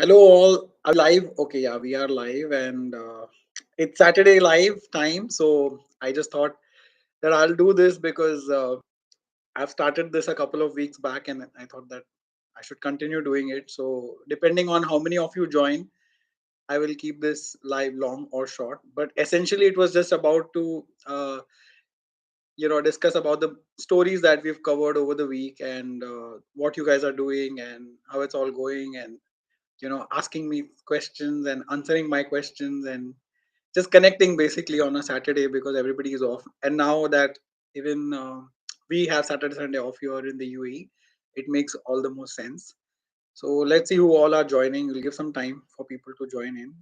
Hello, all. Are we live? Okay, yeah, we are live, and it's Saturday live time. So I just thought that I'll do this because I've started this a couple of weeks back, and I thought that I should continue doing it. So depending on how many of you join, I will keep this live long or short. But essentially, it was just about to discuss about the stories that we've covered over the week and what you guys are doing and how it's all going and asking me questions and answering my questions and just connecting basically on a Saturday because everybody is off. And now that even we have Saturday Sunday off here in the UAE, it makes all the more sense. So let's see who all are joining. We'll give some time for people to join in.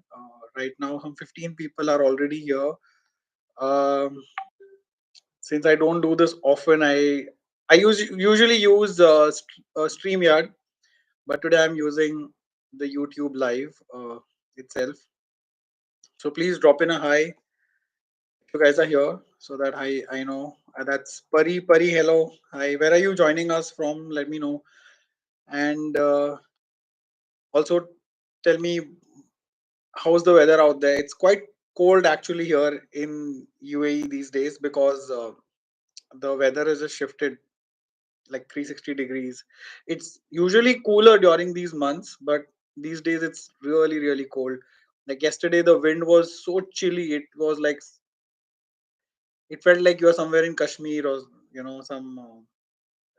Right now some 15 people are already here. um, since I don't do this often, usually use StreamYard, but today I'm using the YouTube live itself. So please drop in a hi if you guys are here, so that I know. That's Pari. Hello, hi. Where are you joining us from? Let me know. And also tell me how's the weather out there. It's quite cold actually here in UAE these days because the weather has just shifted like 360 degrees. It's usually cooler during these months, but these days it's really cold. Like yesterday, the wind was so chilly. It was like it felt like you were somewhere in Kashmir or some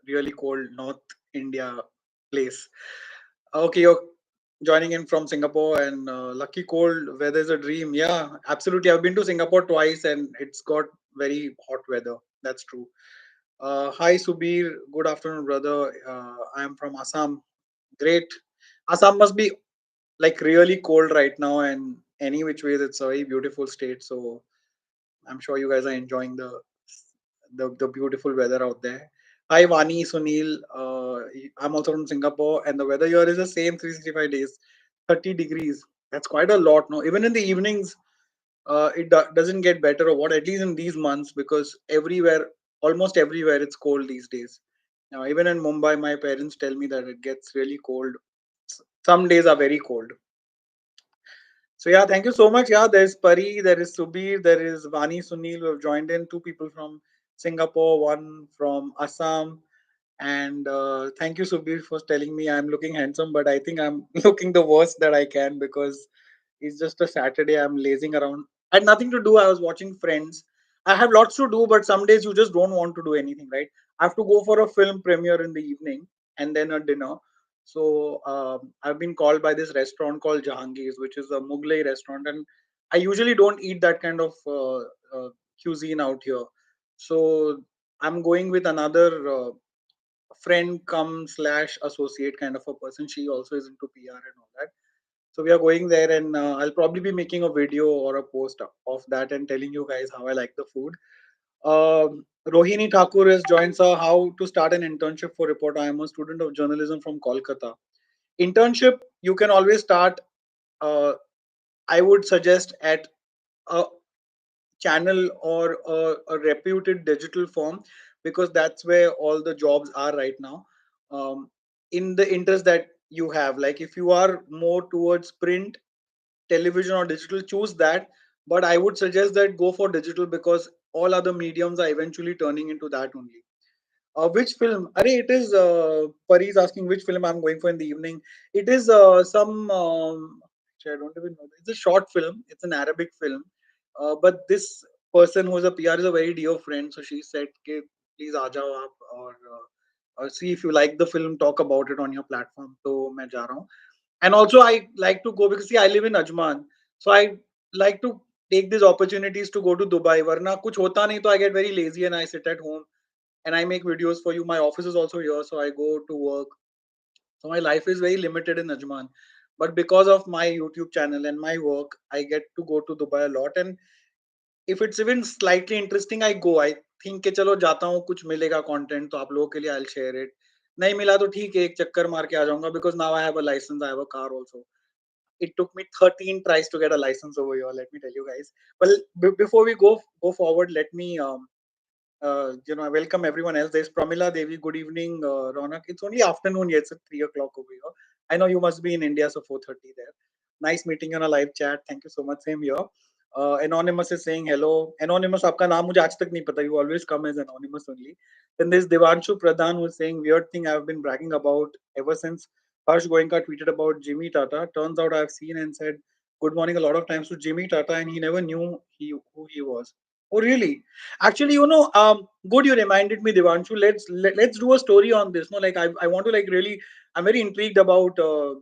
really cold North India place. Okay, you're joining in from Singapore, and lucky cold weather is a dream. Yeah, absolutely. I've been to Singapore twice, and it's got very hot weather. That's true. Hi Subir, good afternoon, brother. I am from Assam. Great. Assam must be like really cold right now, and any which ways, it's a very beautiful state. So I'm sure you guys are enjoying the beautiful weather out there. Hi Vani, Sunil. I'm also from Singapore, and the weather here is the same 365 days, 30 degrees. That's quite a lot. No, even in the evenings, it doesn't get better or what. At least in these months, because almost everywhere, it's cold these days. Now, even in Mumbai, my parents tell me that it gets really cold. Some days are very cold. So yeah, thank you so much. Yeah, there's Pari, there is Subir, there is Vani Sunil who have joined in. Two people from Singapore, one from Assam. And thank you, Subir, for telling me I'm looking handsome, but I think I'm looking the worst that I can because it's just a Saturday. I'm lazing around. I had nothing to do. I was watching Friends. I have lots to do, but some days you just don't want to do anything, right? I have to go for a film premiere in the evening and then a dinner. So I've been called by this restaurant called Jahangir's, which is a Mughlai restaurant, and I usually don't eat that kind of cuisine out here. So I'm going with another friend come slash associate kind of a person. She also is into PR and all that. So we are going there, and I'll probably be making a video or a post of that and telling you guys how I like the food. Rohini Thakur has joined. Sir, how to start an internship for reporter? I am a student of journalism from Kolkata. Internship you can always start. Uh, I would suggest at a channel or a reputed digital firm because that's where all the jobs are right now. In the interest that you have, like if you are more towards print, television, or digital, choose that. But I would suggest that go for digital because all other mediums are eventually turning into that only. Which film? Arey, it is Pari is asking which film I'm going for in the evening. It is some. Actually, I don't even know. It's a short film. It's an Arabic film. But this person who is a PR is a very dear friend. So she said, "Okay, please aa jao aap or see if you like the film. Talk about it on your platform." So मैं जा रहा हूँ. And also I like to go because see I live in Ajman, so I like to take these opportunities to go to Dubai. Varna kuch hota nahi, to I get very lazy and I sit at home and I make videos for you. My office is also here, so I go to work. So my life is very limited in Ajman. But because of my YouTube channel and my work, I get to go to Dubai a lot. And if it's even slightly interesting, I go. I think कि चलो जाता हूँ कुछ मिलेगा content तो आप लोगों के लिए I'll share it. नहीं मिला तो ठीक है एक चक्कर मार के आ जाऊंगा because now I have a license, I have a car also. It took me 13 tries to get a license over here. Let me tell you guys. Well, before we go forward, let me I welcome everyone else. There's Pramila Devi. Good evening, Ronak. It's only afternoon yet. It's at 3 o'clock over here. I know you must be in India, so 4:30 there. Nice meeting you on a live chat. Thank you so much. Same here. Anonymous is saying hello. Anonymous, आपका नाम मुझे आज तक नहीं पता. You always come as anonymous only. Then there's Devanshu Pradhan who's saying weird thing I've been bragging about ever since Harsh Goenka tweeted about Jimmy Tata. Turns out I've seen and said good morning a lot of times to Jimmy Tata and he never knew who he was. Oh really? Actually, good you reminded me, Devanshu. Let's do a story on this. No, like I want to like really. I'm very intrigued about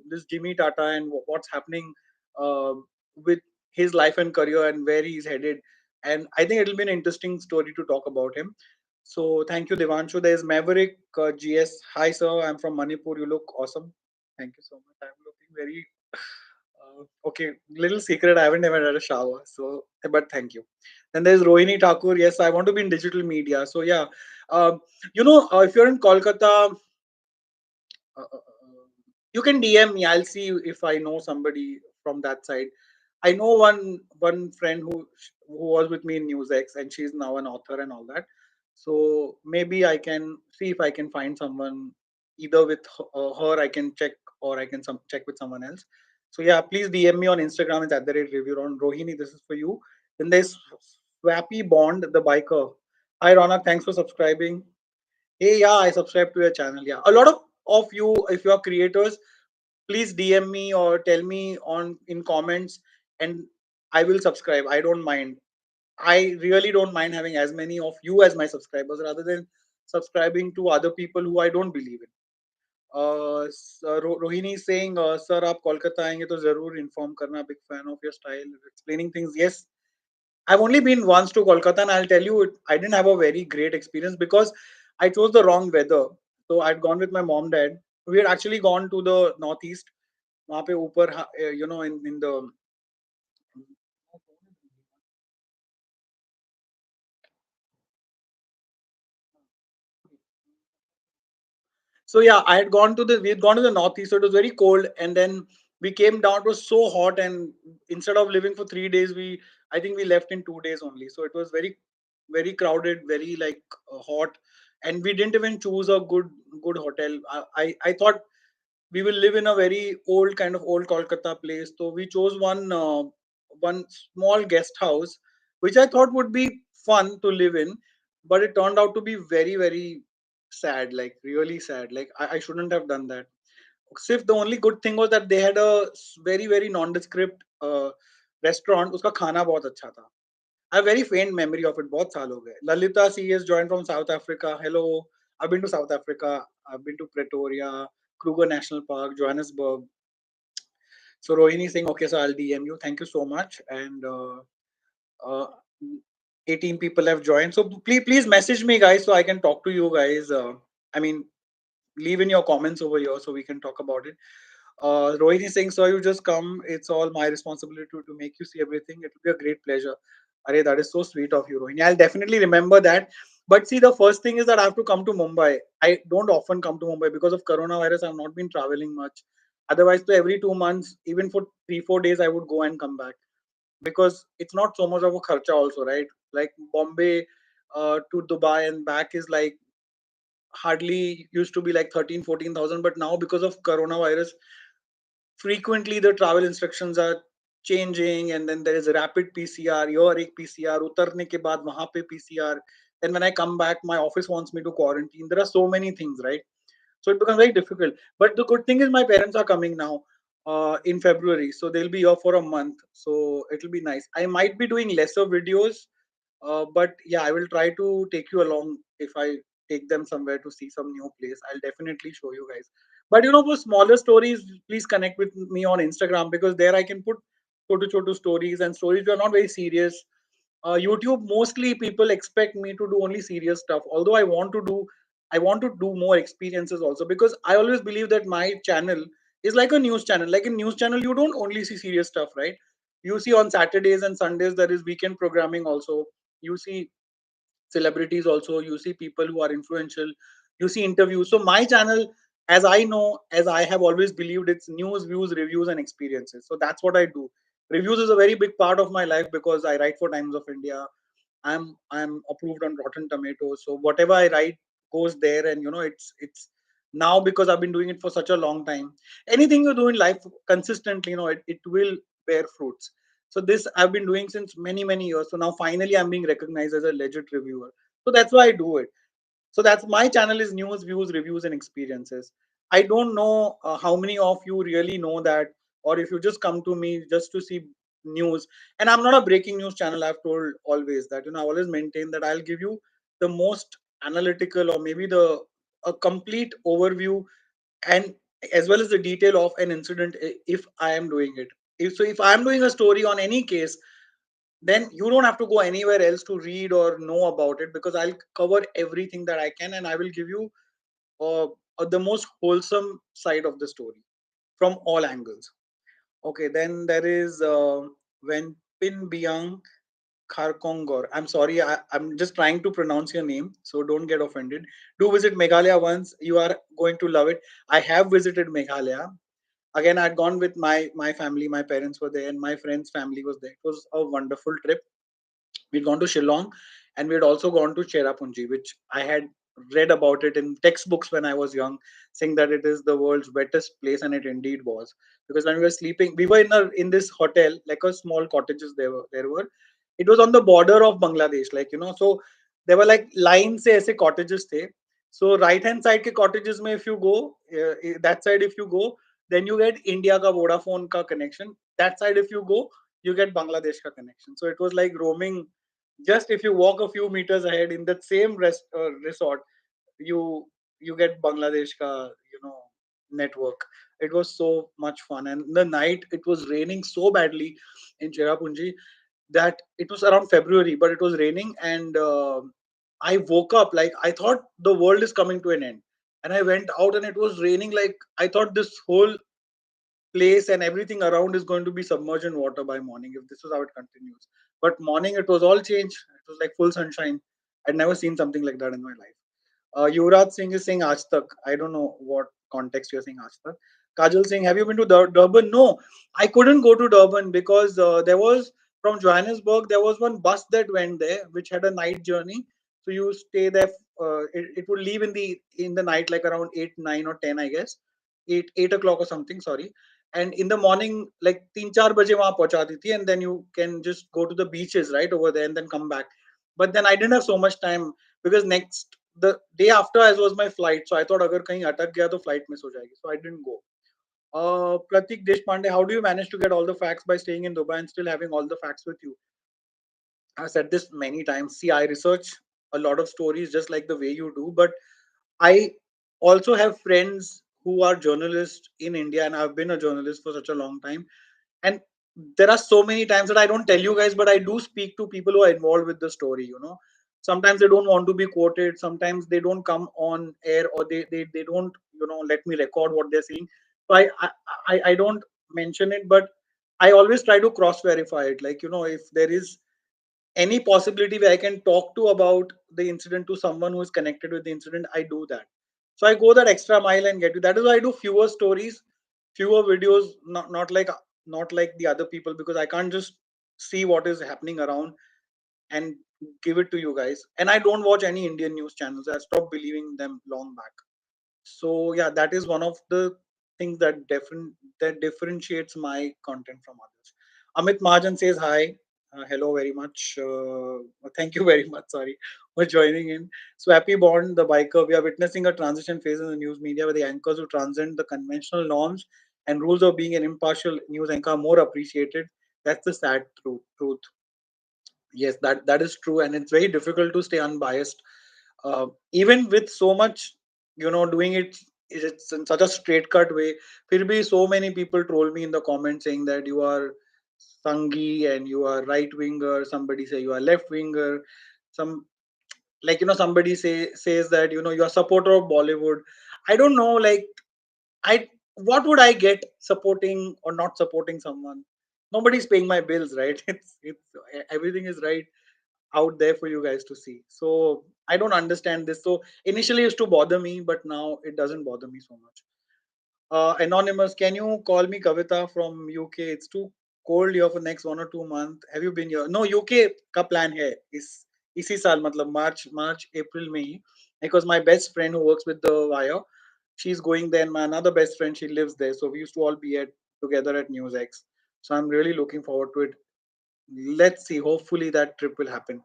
this Jimmy Tata and what's happening uh, with his life and career and where he's headed. And I think it'll be an interesting story to talk about him. So thank you, Devanshu. There's Maverick GS. Hi, sir. I'm from Manipur. You look awesome. Thank you so much. I'm looking very okay. Little secret. I haven't ever had a shower. So, but thank you. Then there's Rohini Thakur. Yes, I want to be in digital media. So yeah, if you're in Kolkata, you can DM me. I'll see if I know somebody from that side. I know one friend who was with me in NewsX, and she's now an author and all that. So maybe I can see if I can find someone either with her. I can check, or I can check with someone else. So yeah, please DM me on Instagram. It's at the rate review on Rohini. This is for you. Then there's Swappy Bond, the biker. Hi Ronak, thanks for subscribing. Hey, yeah, I subscribe to your channel. Yeah, a lot of you, if you are creators, please DM me or tell me on in comments, and I will subscribe. I don't mind. I really don't mind having as many of you as my subscribers rather than subscribing to other people who I don't believe in. Rohini is saying, sir, आप कोलकाता आएंगे तो जरूर inform करना. Big fan of your style, explaining things. Yes, I've only been once to Kolkata, and I'll tell you, I didn't have a very great experience because I chose the wrong weather. So I'd gone with my mom, dad. We had actually gone to the northeast. वहाँ पे ऊपर, in the. So yeah, we had gone to the northeast, so it was very cold, and then we came down. It was so hot, and instead of living for 3 days, I think we left in 2 days only. So it was very, very crowded, very like hot, and we didn't even choose a good hotel. I thought we will live in a very old kind of old Kolkata place. So we chose one small guest house, which I thought would be fun to live in, but it turned out to be very very sad, like really sad. Like I shouldn't have done that. Sif, the only good thing was that they had a very very nondescript restaurant. उसका खाना बहुत अच्छा था. I have very faint memory of it. बहुत साल हो गए. Lalita C has joined from South Africa. Hello. I've been to South Africa. I've been to Pretoria, Kruger National Park, Johannesburg. So Rohini is saying, okay, so I'll DM you. Thank you so much. And uh, 18 people have joined. So please message me, guys, so I can talk to you guys. I mean, leave in your comments over here so we can talk about it. Rohini is saying, so you just come. It's all my responsibility to make you see everything. It will be a great pleasure. Arey, that is so sweet of you, Rohini. I'll definitely remember that. But see, the first thing is that I have to come to Mumbai. I don't often come to Mumbai because of coronavirus. I've not been traveling much. Otherwise, so every 2 months, even for 3 4 days, I would go and come back because it's not so much of a kharcha also, right? Like Bombay to Dubai and back is like hardly used to be like 13 14,000, but now because of coronavirus frequently the travel instructions are changing, and then there is a rapid PCR. Your ek PCR utarne ke baad wahan pe PCR. Then when I come back, my office wants me to quarantine. There are so many things, right? So it becomes very difficult. But the good thing is my parents are coming now in February, so they'll be here for a month, so it'll be nice. I might be doing lesser videos, but yeah, I will try to take you along. If I take them somewhere to see some new place, I'll definitely show you guys. But for smaller stories, please connect with me on Instagram because there I can put chotu stories and stories that are not very serious. YouTube, mostly people expect me to do only serious stuff. Although I want to do more experiences also because I always believe that my channel is like a news channel. Like a news channel, you don't only see serious stuff, right? You see on Saturdays and Sundays there is weekend programming also. You see celebrities also. You see people who are influential. You see interviews. So my channel, as I know, as I have always believed, it's news, views, reviews, and experiences. So that's what I do. Reviews is a very big part of my life because I write for Times of India. I'm approved on Rotten Tomatoes, so whatever I write goes there, and it's now because I've been doing it for such a long time. Anything you do in life consistently, it will bear fruits. So this I've been doing since many, many years. So now finally I'm being recognized as a legit reviewer. So that's why I do it. So that's my channel is news, views, reviews, and experiences. I don't know how many of you really know that, or if you just come to me just to see news. And I'm not a breaking news channel. I've told always that I always maintain that I'll give you the most analytical or maybe the a complete overview and as well as the detail of an incident if I am doing it. If I am doing a story on any case, then you don't have to go anywhere else to read or know about it because I'll cover everything that I can and I will give you the most wholesome side of the story from all angles. Okay, then there is when Pin Biang Kharkongor. I'm sorry, I'm just trying to pronounce your name, so don't get offended. Do visit Meghalaya once. You are going to love it. I have visited Meghalaya. Again, I'd gone with my family. My parents were there, and my friend's family was there. It was a wonderful trip. We'd gone to Shillong, and we'd also gone to Cherrapunji, which I had read about it in textbooks when I was young, saying that it is the world's wettest place, and it indeed was. Because when we were sleeping, we were in this hotel, like a small cottages. There were. It was on the border of Bangladesh, so there were like lines से ऐसे cottages थे. So right hand side के cottages में if you go, that side if you go, then you get India का Vodafone का connection. That side if you go, you get Bangladesh ka connection. So it was like roaming. Just if you walk a few meters ahead in that same resort, you you get Bangladesh ka network. It was so much fun, and the night it was raining so badly in Cherrapunji that it was around February, but it was raining, and I woke up like I thought the world is coming to an end, and I went out and it was raining like I thought this whole place and everything around is going to be submerged in water by morning if this is how it continues. But morning it was all changed. It was like full sunshine. I'd never seen something like that in my life. Yuvraj Singh is saying Aaj Tak. I don't know what context you're saying Aaj Tak. Kajal Singh, have you been to Durban? No, I couldn't go to Durban because there was from Johannesburg there was one bus that went there which had a night journey. So you stay there. It would leave in the night like around 8, 9 or 10 I guess 8 o'clock or something. Sorry, and in the morning like 3 4 baje वहां पहुंचा दी थी and then you can just go to the beaches right over there and then come back. But then I didn't have so much time because next the day after as was my flight, so I thought अगर कहीं अटक गया तो flight miss हो जाएगी, so I didn't go. Pratik Deshpande, how do you manage to get all the facts by staying in Dubai and still having all the facts with you? I've said this many times. See, I research a lot of stories just like the way you do, but I also have friends who are journalists in India, and I've been a journalist for such a long time. And there are so many times that I don't tell you guys, but I do speak to people who are involved with the story. Sometimes they don't want to be quoted, sometimes they don't come on air, or they don't let me record what they're saying. So I don't mention it, but I always try to cross verify it. Like if there is any possibility where I can talk to about the incident to someone who is connected with the incident, I do that. So I go that extra mile and get you. That is why I do fewer stories, fewer videos, not like the other people, because I can't just see what is happening around and give it to you guys. And I don't watch any Indian news channels. I stopped believing them long back. So yeah, that is one of the things that differentiates my content from others. Amit Mahajan says hi. Hello very much. Thank you very much. Sorry for joining in. Swappy Bond, the biker. We are witnessing a transition phase in the news media where the anchors who transcend the conventional norms and rules of being an impartial news anchor are more appreciated. That's the sad truth. Yes, that is true, and it's very difficult to stay unbiased even with so much doing it's in such a straight cut way. Fir bhi so many people troll me in the comments saying that you are sangi and you are right winger, somebody say you are left winger, some somebody says that you are supporter of Bollywood. I don't know, like, I what would I get supporting or not supporting someone? Nobody's paying my bills, right? It's everything is right out there for you guys to see. So I don't understand this. So initially it used to bother me, but now it doesn't bother me so much. Anonymous, can you call me Kavita from UK? It's too cold here for next 1 or 2 months. Have you been here? No, UK का plan है इसी साल, मतलब March April में ही, because my best friend who works with the Wire, she's going there. And my another best friend, she lives there. So we used to all be at together at NewsX. So I'm really looking forward to it. Let's see. Hopefully that trip will happen.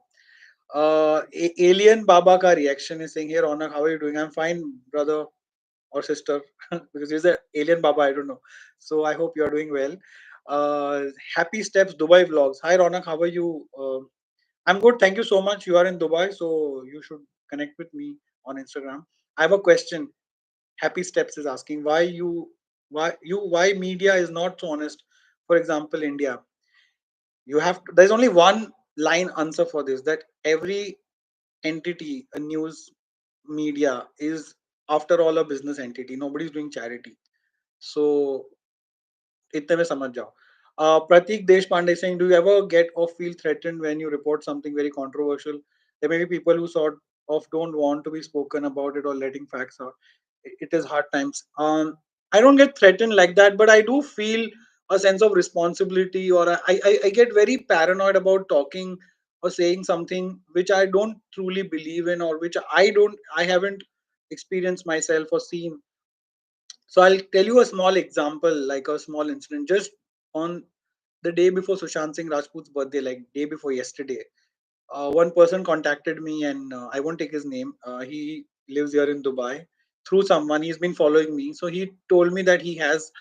Alien Baba ka reaction is saying, "Hey Ronak, how are you doing? I'm fine, brother or sister," because he's an alien Baba. I don't know. So I hope you are doing well. Happy Steps Dubai vlogs. Hi Ronak, how are you? I'm good. Thank you so much. You are in Dubai, so you should connect with me on Instagram. I have a question. Happy Steps is asking why media is not so honest. For example, India. You have to, there's only one line answer for this, that every entity, a news media, is after all a business entity. Nobody's doing charity. So इतने में समझ जाओ. Pratik Deshpande saying, do you ever get or feel threatened when you report something very controversial? There may be people who sort of don't want to be spoken about it or letting facts out. It is hard times. I don't get threatened like that, but I do feel a sense of responsibility, or I get very paranoid about talking or saying something which I don't truly believe in, or which I haven't experienced myself or seen. So I'll tell you a small example, like a small incident. Just on the day before Sushant Singh Rajput's birthday, like day before yesterday, one person contacted me, and I won't take his name. He lives here in Dubai through someone. He's been following me, so he told me that he has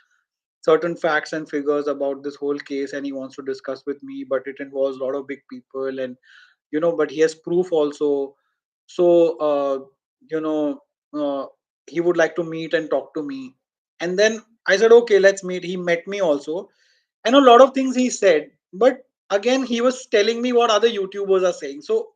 certain facts and figures about this whole case, and he wants to discuss with me. But it involves a lot of big people, and but he has proof also. So you know uh, he would like to meet and talk to me. And then I said, okay, let's meet. He met me also. I know a lot of things he said, but again he was telling me what other YouTubers are saying. So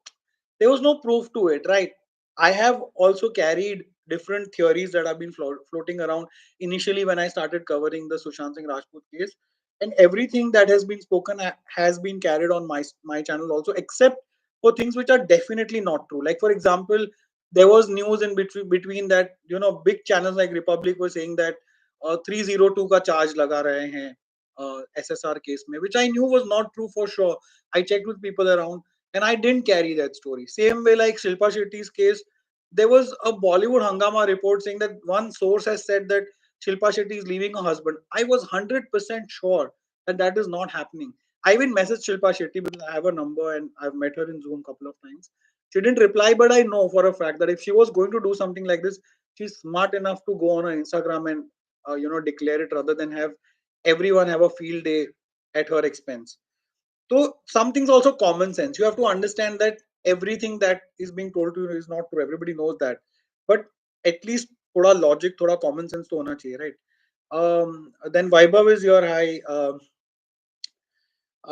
there was no proof to it, right? I have also carried different theories that have been floating around initially when I started covering the Sushant Singh Rajput case, and everything that has been spoken has been carried on my channel also, except for things which are definitely not true. Like for example, there was news in between that big channels like Republic were saying that 302 का charge लगा रहे हैं SSR case में, which I knew was not true for sure. I checked with people around, and I didn't carry that story. Same way, like Shilpa Shetty's case, there was a Bollywood Hangama report saying that one source has said that Shilpa Shetty is leaving her husband. I was 100% sure that that is not happening. I even messaged Shilpa Shetty because I have her number and I've met her in Zoom a couple of times. She didn't reply, but I know for a fact that if she was going to do something like this, she's smart enough to go on her Instagram and declare it rather than have everyone have a field day at her expense. So something's also common sense. You have to understand that everything that is being told to you is not true. Everybody knows that, but at least thoda logic, thoda common sense to hona chahiye, right? Then Vaibhav is your hi.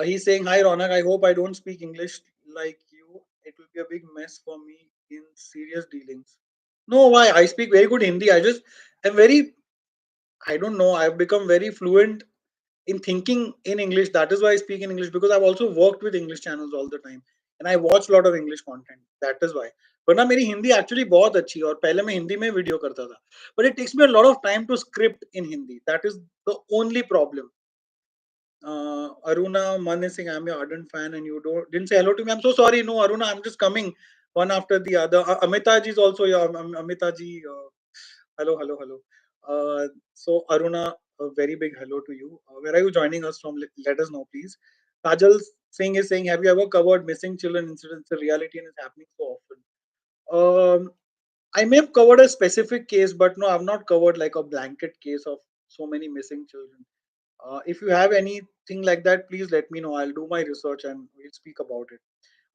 He's saying, hi Ronak, I hope I don't speak English like you. It will be a big mess for me in serious dealings. No, why? I speak very good Hindi. I'm very, I don't know. I've become very fluent in thinking in English. That is why I speak in English, because I've also worked with English channels all the time and I watch a lot of English content. That is why. वरना मेरी Hindi actually बहुत अच्छी है और पहले मैं हिंदी में video करता था, but it takes me a lot of time to script in Hindi. That is the only problem. Aruna Man is saying, I'm your ardent fan and you didn't say hello to me. I'm so sorry. No, Aruna, I'm just coming one after the other. Amita ji is also here. Amita ji, hello, hello, hello. So Aruna, a very big hello to you. Where are you joining us from? Let us know, please. Kajal Singh is saying, have you ever covered missing children incidents in reality and it's happening so often? I may have covered a specific case, but no, I've not covered like a blanket case of so many missing children. If you have anything like that, please let me know. I'll do my research and we'll speak about it.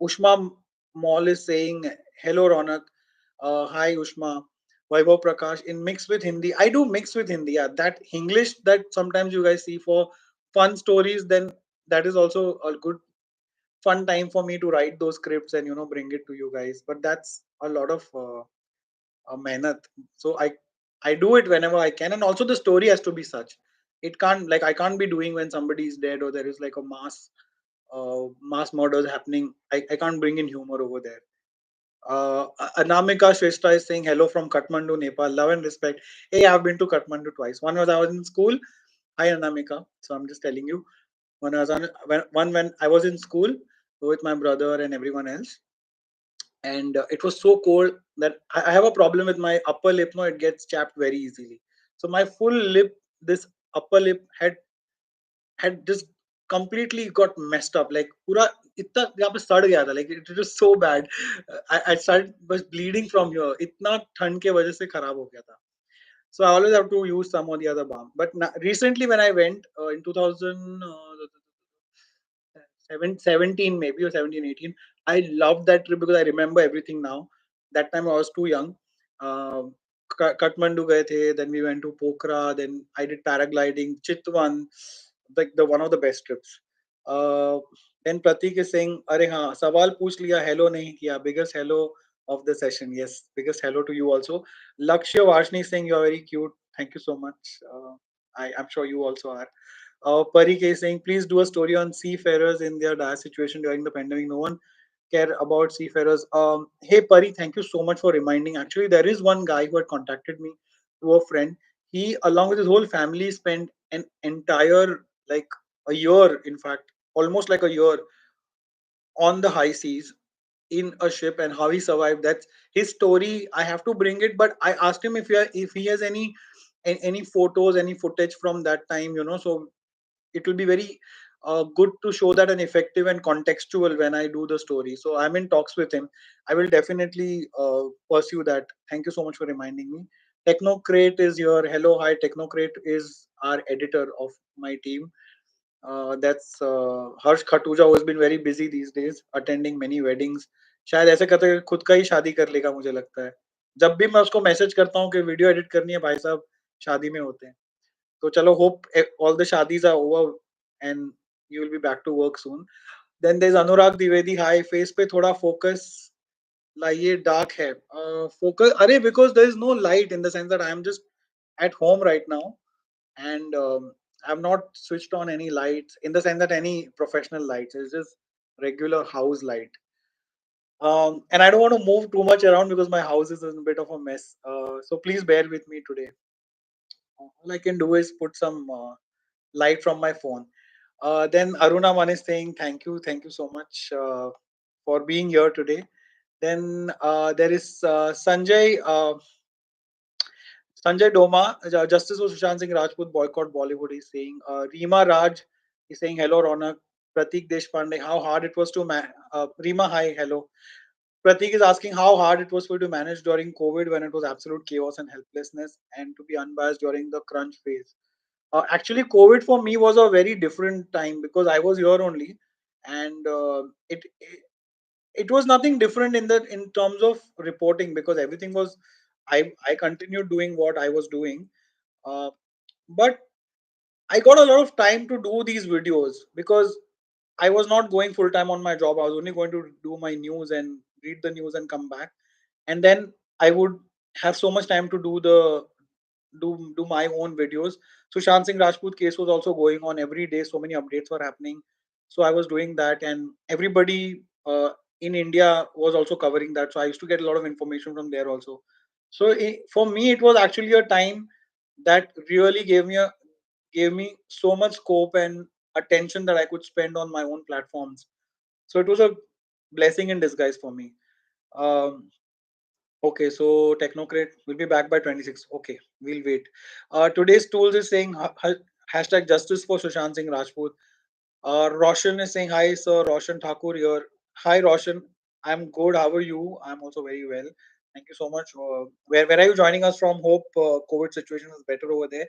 Ushma Mall is saying, hello Ronak. Hi Ushma. Vaibhav Prakash in mix with Hindi. I do mix with Hindi. Yeah, that English that sometimes you guys see for fun stories, then that is also a good fun time for me to write those scripts and bring it to you guys. But that's a lot of mehnat. So I do it whenever I can, and also the story has to be such. It can't, like, I can't be doing when somebody is dead or there is like a mass murders happening. I can't bring in humor over there. Anamika Shrestha is saying hello from Kathmandu, Nepal. Love and respect. Hey, I've been to Kathmandu twice. One was I was in school. Hi Anamika. So I'm just telling you. When I was in school with my brother and everyone else. and it was so cold that I have a problem with my upper lip. No, it gets chapped very easily. So my full lip, this upper lip had just completely got messed up. Like पूरा इतना यहाँ पे सड़ गया था. Like it was so bad. I started was bleeding from here. इतना ठंड के वजह से खराब हो गया था. So I always have to use some or the other balm. But recently when I went in 2000, 17 maybe, or 17 18, I loved that trip because I remember everything now. That time I was too young. uh, Kathmandu gaye the, then we went to Pokhara, then I did paragliding, Chitwan, like the one of the best trips. uh, then Pratik is saying अरे हाँ सवाल पूछ लिया hello नहीं किया. Biggest hello of the session. Yes, biggest hello to you also. Lakshya Vashni is saying you are very cute. Thank you so much. I'm sure you also are. Parik is saying, please do a story on seafarers in their dire situation during the pandemic. No one care about seafarers. Hey, Parik, thank you so much for reminding. Actually, there is one guy who had contacted me through a friend. He, along with his whole family, spent an entire, like a year, in fact, almost like a year on the high seas in a ship, and how he survived. That's his story. I have to bring it, but I asked him if he has any photos, any footage from that time, so it will be very good to show that and effective and contextual when I do the story. So I'm in talks with him. I will definitely pursue that. Thank you so much for reminding me. Technocrate is here. Hello, hi. Technocrate is our editor of my team. That's Harsh Khatuja, who has been very busy these days, attending many weddings. शायद ऐसे करते खुद का ही शादी कर लेगा मुझे लगता है. जब भी मैं उसको मैसेज करता हूँ कि वीडियो एडिट करनी है, भाई साहब शादी में होते हैं. तो चलो, hope all the shadis are over and you will be back to work soon. Then there's Anurag Dwivedi. Hi, face पे थोड़ा focus लाइए, dark है. Focus, अरे because there is no light, in the sense that I am just at home right now, and I've not switched on any lights, in the sense that any professional lights. It's just regular house light. And I don't want to move too much around because my house is in a bit of a mess. So please bear with me today. All I can do is put some light from my phone. Then Aruna Man is saying thank you so much for being here today. Then there is Sanjay Doma, Justice for Sushant Singh Rajput, boycott Bollywood. He's saying Reema Raj is saying hello Ronak. Pratik Deshpande, how hard it was to Reema, hi, hello. Pratik is asking how hard it was for you to manage during COVID when it was absolute chaos and helplessness, and to be unbiased during the crunch phase. Actually, COVID for me was a very different time because I was here only, and it was nothing different in terms of reporting, because everything was, I continued doing what I was doing, uh, but I got a lot of time to do these videos because I was not going full time on my job. I was only going to do my news and read the news and come back, and then I would have so much time to do my own videos. So Shan Singh Rajput case was also going on every day. So many updates were happening. So I was doing that, and everybody in India was also covering that. So I used to get a lot of information from there also. So for me, it was actually a time that really gave me so much scope and attention that I could spend on my own platforms. So it was a blessing in disguise for me. Um, Okay, so Technocrat will be back by 26. Okay, we'll wait. Today's tools is saying hashtag justice for Sushant Singh Rajput. Roshan is saying hi, sir. Roshan Thakur here. Hi, Roshan. I'm good. How are you? I'm also very well. Thank you so much. Where are you joining us from? Hope COVID situation is better over there.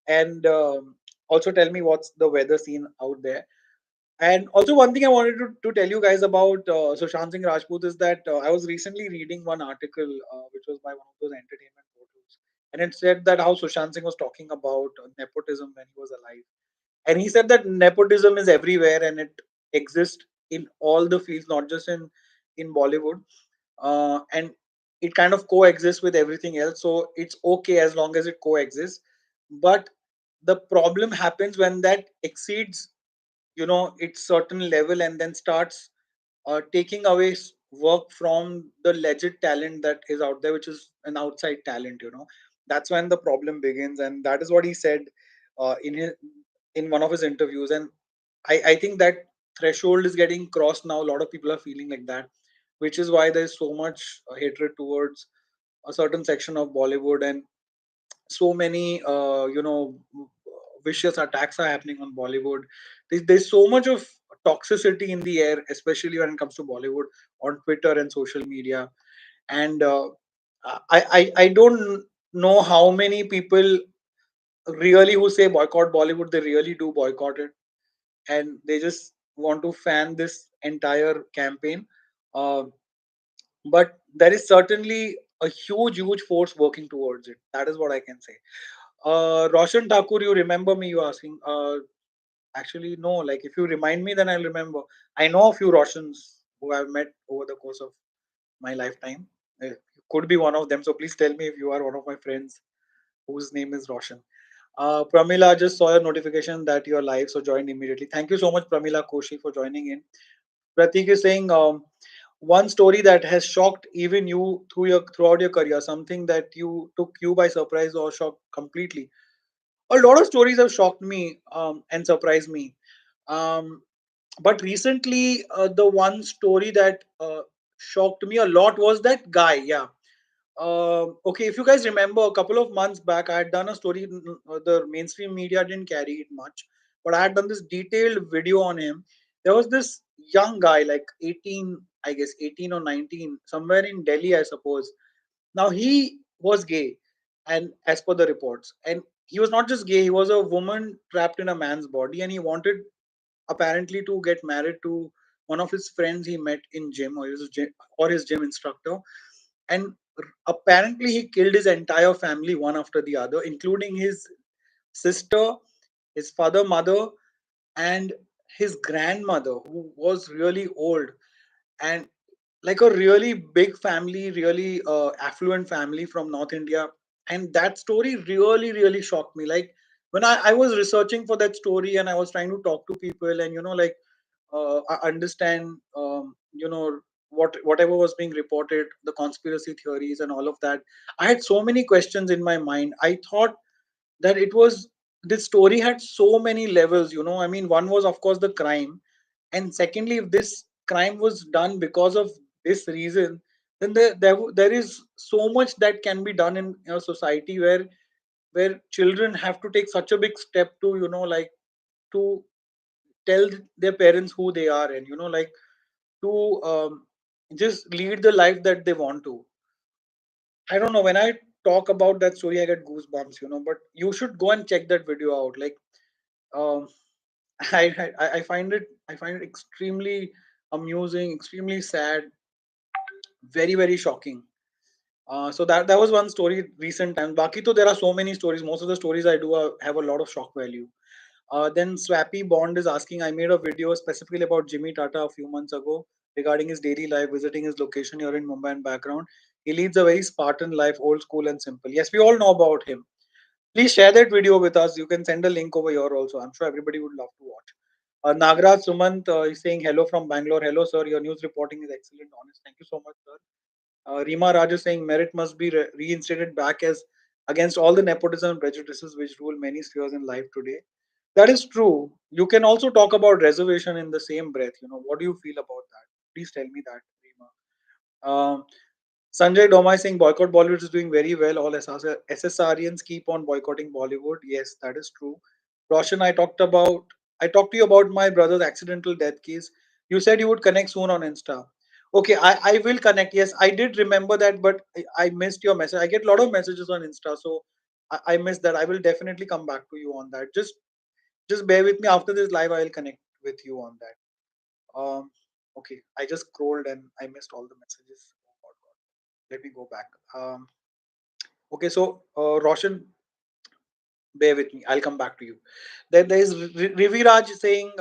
And also tell me what's the weather scene out there. And also, one thing I wanted to tell you guys about Sushant Singh Rajput is that I was recently reading one article which was by one of those entertainment portals, and it said that how Sushant Singh was talking about nepotism when he was alive, and he said that nepotism is everywhere and it exists in all the fields, not just in Bollywood, and it kind of coexists with everything else. So it's okay as long as it coexists, but the problem happens when that exceeds its certain level and then starts taking away work from the legit talent that is out there, which is an outside talent. That's when the problem begins, and that is what he said in one of his interviews. And I think that threshold is getting crossed now. A lot of people are feeling like that. which is why there's so much hatred towards a certain section of Bollywood, and so many vicious attacks are happening on Bollywood. There's so much of toxicity in the air, especially when it comes to Bollywood on Twitter and social media. And I don't know how many people really who say boycott Bollywood, they really do boycott it, and they just want to fan this entire campaign. Uh, but there is certainly a huge force working towards it. That is what I can say. Roshan Thakur, you remember me? You asking? Actually, no. Like, if you remind me, then I'll remember. I know a few Roshans who I've met over the course of my lifetime. You could be one of them. So please tell me if you are one of my friends whose name is Roshan. Pramila, just saw your notification that you're live, so joined immediately. Thank you so much, Pramila Koshi, for joining in. Pratik is saying, one story that has shocked even you throughout your career, something that you took you by surprise or shocked completely. A lot of stories have shocked me and surprised me. Um, but recently, the one story that shocked me a lot was that guy. Yeah. Okay, if you guys remember, a couple of months back, I had done a story. The mainstream media didn't carry it much, but I had done this detailed video on him. There was this young guy, like 18, I guess 18 or 19, somewhere in Delhi, I suppose. Now he was gay, and as per the reports, and he was not just gay; he was a woman trapped in a man's body, and he wanted apparently to get married to one of his friends he met in gym, or his gym instructor, and apparently he killed his entire family one after the other, including his sister, his father, mother, and his grandmother, who was really old, and like a really big family, really affluent family from North India. And that story really shocked me. Like, when I was researching for that story, and I was trying to talk to people, and like, I understand, whatever was being reported, the conspiracy theories and all of that. I had so many questions in my mind. I thought that this story had so many levels. I mean, one was, of course, the crime, and secondly, if this crime was done because of this reason, then there is so much that can be done in a society where children have to take such a big step to, like, to tell their parents who they are, and like, to just lead the life that they want to. I don't know, when I talk about that story, I get goosebumps, but you should go and check that video out. Like, um I find it extremely amusing, extremely sad, very shocking. So that was one story recent time. Baki to there are so many stories. Most of the stories I do have a lot of shock value. Then Swappy Bond is asking, I made a video specifically about Jimmy Tata a few months ago regarding his daily life, visiting his location here in Mumbai and background. He leads a very Spartan life, old school and simple. Yes, we all know about him. Please share that video with us. You can send a link over here also. I'm sure everybody would love to watch. Nagraj Sumant is saying hello from Bangalore. Hello, sir. Your news reporting is excellent, honest. Thank you so much, sir. Rima Raj is saying merit must be reinstated back as against all the nepotism and prejudices which rule many spheres in life today. That is true. You can also talk about reservation in the same breath. What do you feel about that? Please tell me that, Rima. Sanjay Domai saying boycott Bollywood is doing very well. All SSRians keep on boycotting Bollywood. Yes, that is true. Roshan, I talked to you about my brother's accidental death case. You said you would connect soon on Insta. Okay, I will connect. Yes, I did remember that, but I missed your message. I get a lot of messages on Insta, so I missed that. I will definitely come back to you on that. Just bear with me. After this live, I will connect with you on that. Okay, I just scrolled and I missed all the messages. Oh, God. Let me go back. Okay, so Roshan, bear with me. I'll come back to you. Then there is Riviraj saying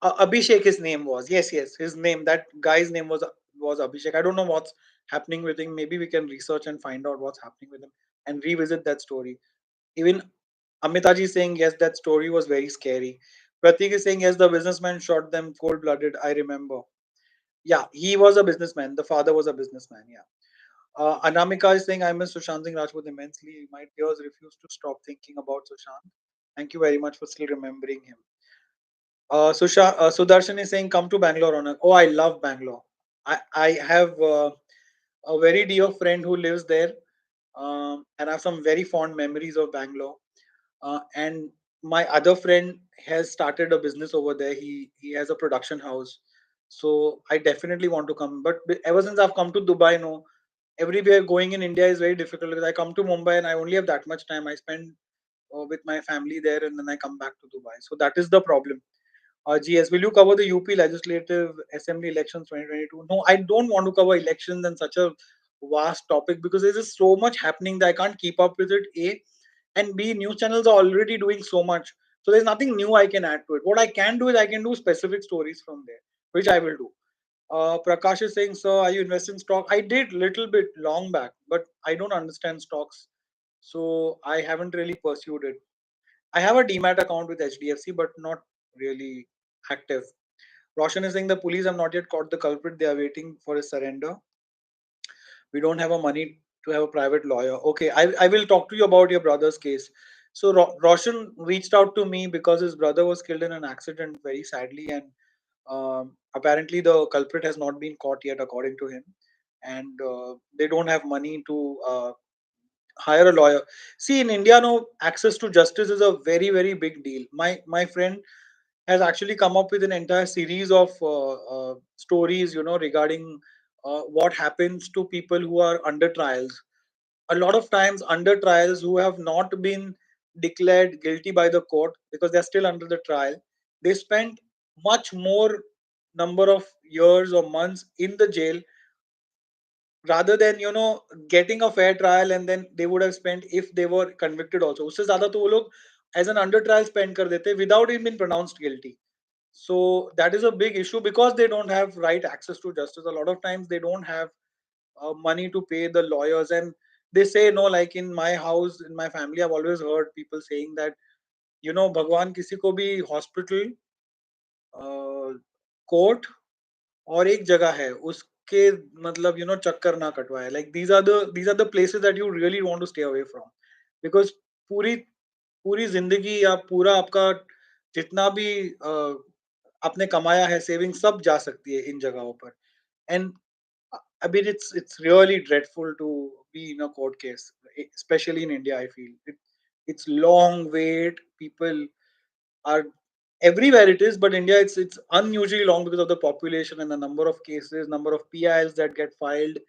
Abhishek. His name was, yes. His name, that guy's name was Abhishek. I don't know what's happening with him. Maybe we can research and find out what's happening with him and revisit that story. Even Amitaji is saying yes, that story was very scary. Pratik is saying yes, the businessman shot them cold blooded. I remember. Yeah, he was a businessman. The father was a businessman. Yeah. Anamika is saying, I miss Sushant Singh Rajput immensely. My tears refuse to stop thinking about Sushant. Thank you very much for still remembering him. Sudarshan is saying, come to Bangalore, Ronak. Oh, I love Bangalore. I have a very dear friend who lives there, and I have some very fond memories of Bangalore. And my other friend has started a business over there. He has a production house, so I definitely want to come. But ever since I've come to Dubai, no, everywhere going in India is very difficult because I come to Mumbai and I only have that much time. I spend with my family there, and then I come back to Dubai. So that is the problem. GS, will you cover the UP Legislative Assembly elections 2022? No, I don't want to cover elections and such a vast topic because there's just so much happening that I can't keep up with it. A and B, news channels are already doing so much, so there's nothing new I can add to it. What I can do is I can do specific stories from there, which I will do. Prakash is saying, "Sir, are you invested in stock?" I did little bit long back, but I don't understand stocks, so I haven't really pursued it. I have a demat account with HDFC, but not really active. Roshan is saying the police have not yet caught the culprit. They are waiting for his surrender. We don't have a money to have a private lawyer. Okay, I will talk to you about your brother's case. So Roshan reached out to me because his brother was killed in an accident very sadly, and apparently the culprit has not been caught yet, according to him, and they don't have money to hire a lawyer. See, in India, no, access to justice is a very very big deal. My friend has actually come up with an entire series of stories, regarding what happens to people who are under trials. A lot of times, under trials who have not been declared guilty by the court because they're still under the trial, they spend much more number of years or months in the jail rather than getting a fair trial, and then they would have spent if they were convicted also. उससे ज़्यादा तो वो लोग as an under trial spend कर देते without even being pronounced guilty. So that is a big issue because they don't have right access to justice. A lot of times they don't have money to pay the lawyers, and they say no. Like in my house, in my family, I've always heard people saying that भगवान किसी को भी hospital, court और एक जगह है उसके मतलब चक्कर ना कटवाए. Like these are the places that you really want to stay away from, because पूरी पूरी जिंदगी या पूरा आपका जितना भी आपने कमाया है, सेविंग सब जा सकती है इन जगहों पर. And I mean, it's really dreadful to be in a court case, especially in India. I feel it's long wait. People are everywhere it is, but India it's unusually long because of the population and the number of cases, number of PILs that get filed.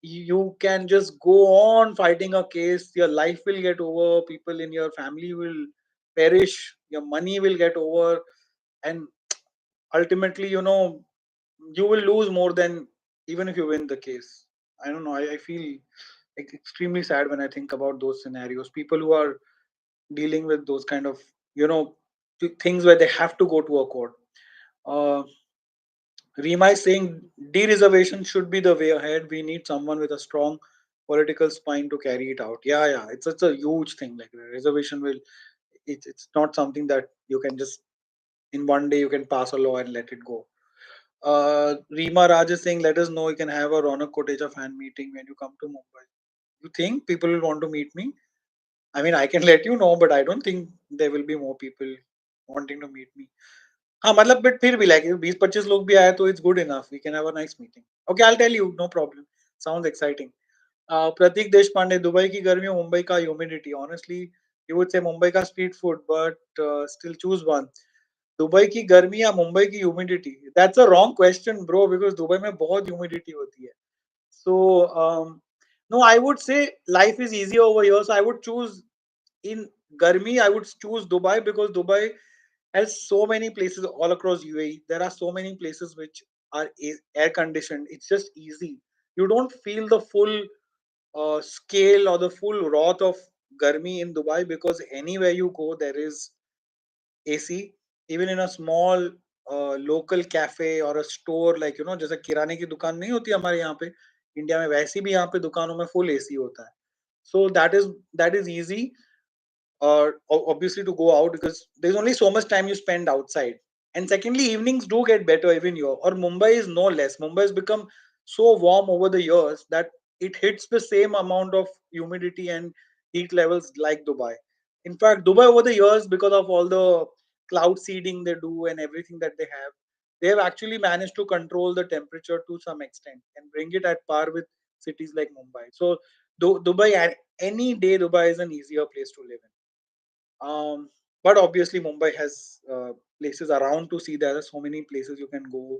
You can just go on fighting a case. Your life will get over. People in your family will perish. Your money will get over, and ultimately, you will lose more than even if you win the case. I don't know. I feel extremely sad when I think about those scenarios. People who are dealing with those kind of you know things where they have to go to a court. Uh, Rima is saying de-reservation should be the way ahead. We need someone with a strong political spine to carry it out. Yeah, yeah, it's a huge thing. Like reservation will, it's not something that you can just in one day you can pass a law and let it go. Rima Raj is saying, let us know you can have a Ronak Kotecha fan meeting when you come to Mumbai. You think people will want to meet me? I mean, I can let you know, but I don't think there will be more people wanting to meet me. हाँ मतलब but फिर भी like 20-25 लोग भी आए तो it's good enough we can have a nice meeting okay I tell you no problem sounds exciting Prateek Deshpande Dubai की गर्मी मुंबई का humidity honestly you would say Mumbai का street food but still choose one Dubai की गर्मी या मुंबई की humidity that's a wrong question bro because Dubai में बहुत ह्यूमिडिटी होती है so no I would say life is easier over here so I would choose in Garmi, I would choose Dubai because Dubai has so many places all across UAE. There are so many places which are air conditioned. It's just easy. You don't feel the full scale or the full wrath of Garmi in Dubai because anywhere you go there is AC. Even in a small local cafe or a store like जैसे किराने की दुकान नहीं होती हमारे यहाँ पे India में वैसी भी यहाँ पे दुकानों में फुल एसी होता है. So that is easy obviously to go out because there's only so much time you spend outside. And secondly, evenings do get better even here. Or Mumbai is no less. Mumbai has become so warm over the years that it hits the same amount of humidity and heat levels like Dubai. In fact, Dubai over the years, because of all the cloud seeding they do and everything that they have actually managed to control the temperature to some extent and bring it at par with cities like Mumbai. So Dubai, any day Dubai is an easier place to live in. But obviously Mumbai has places around to see. There are so many places you can go,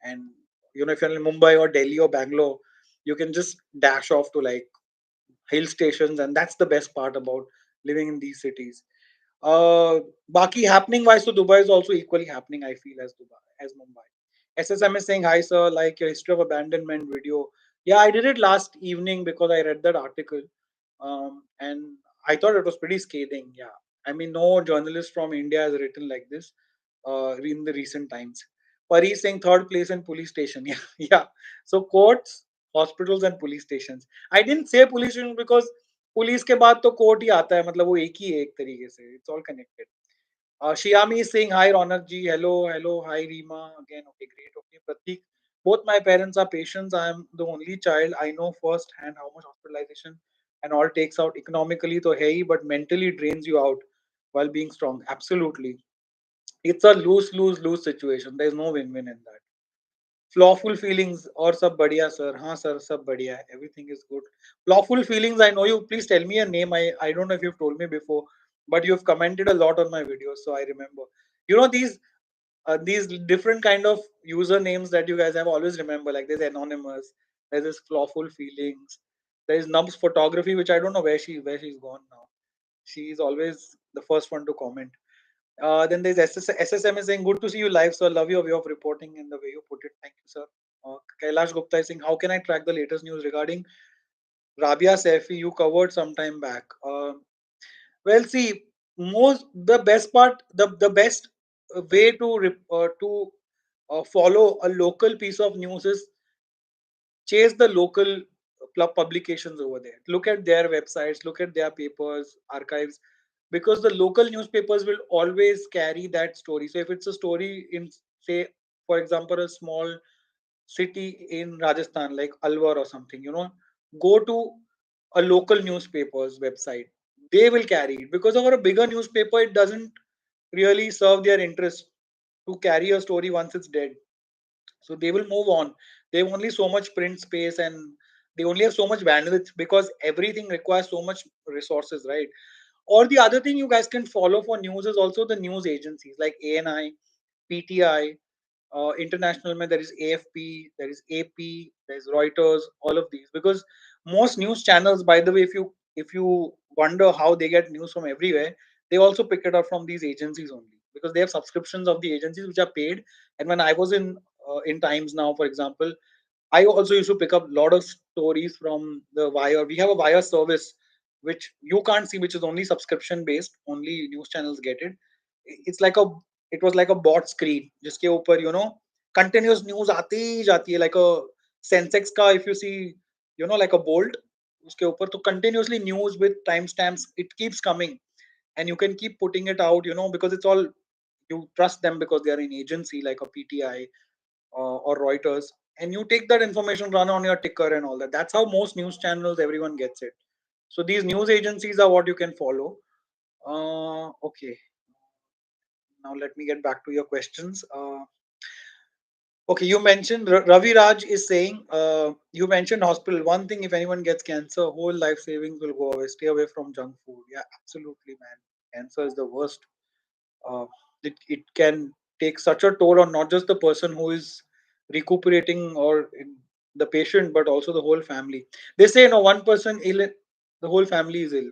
and if you're in Mumbai or Delhi or Bangalore, you can just dash off to like hill stations, and that's the best part about living in these cities. Baki happening wise, so Dubai is also equally happening, I feel, as Mumbai. SSM is saying hi sir, like your history of abandonment video. Yeah, I did it last evening because I read that article, and I thought it was pretty scathing. Yeah, I mean, no journalist from India has written like this in the recent times. Pari is saying third place in police station. Yeah, yeah. So courts, hospitals, and police stations. I didn't say police station because police के बाद तो court ही आता है, मतलब वो एक ही है एक तरीके से. It's all connected. Shiyami is saying hi Ronak ji, hello, hi Rima again. Okay, great. Okay, Pratik. Both my parents are patients. I am the only child. I know firsthand how much hospitalization and all takes out economically. So hey, but mentally drains you out while being strong. Absolutely, it's a lose situation. There is no win-win in that. Flawful feelings or sab badhiya sir. हाँ sir, सब बढ़िया है. Everything is good. Flawful feelings, I know you. Please tell me your name. I don't know if you've told me before, but you've commented a lot on my videos, so I remember. These different kind of usernames that you guys have, always remember. Like there's anonymous, there's this flawful feelings, there's Nubs photography, which I don't know where she's gone now. She's always the first one to comment. Then there's SSM is saying, good to see you live, sir. Love your way of reporting and the way you put it. Thank you, sir. Kailash Gupta is saying, how can I track the latest news regarding Rabia Saifi? You covered some time back. Well, see, the best part, the best way to follow a local piece of news is chase the local publications over there. Look at their websites, look at their papers, archives, because the local newspapers will always carry that story. So if it's a story in, say, for example, a small city in Rajasthan like Alwar or something, go to a local newspaper's website. They will carry it, because over a bigger newspaper, it doesn't really serve their interest to carry a story once it's dead. So they will move on. They have only so much print space, and they only have so much bandwidth, because everything requires so much resources, right? Or the other thing you guys can follow for news is also the news agencies like ANI, PTI, international mein there is AFP, there is AP, there is Reuters, all of these. Because most news channels, by the way, if you wonder how they get news from everywhere, they also pick it up from these agencies only, because they have subscriptions of the agencies which are paid. And when I was in Times Now, for example, I also used to pick up a lot of stories from the Wire. We have a Wire service which you can't see, which is only subscription based. Only news channels get it. It's like a it was like a bot screen जिसके ऊपर continuous news आती ही जाती है, like a Sensex का, if you see, like a bolt, उसके ऊपर तो continuously news with timestamps, it keeps coming, and you can keep putting it out, because it's all, you trust them because they are in agency like a PTI or Reuters, and you take that information, run on your ticker and all that. That's how most news channels, everyone gets it. So these news agencies are what you can follow. Okay, now let me get back to your questions. Okay, you mentioned Ravi Raj is saying, you mentioned hospital. One thing, if anyone gets cancer, whole life savings will go away. Stay away from junk food. Yeah, absolutely, man. Cancer is the worst. It can take such a toll on not just the person who is recuperating or the patient, but also the whole family. They say, no, one person ill, the whole family is ill.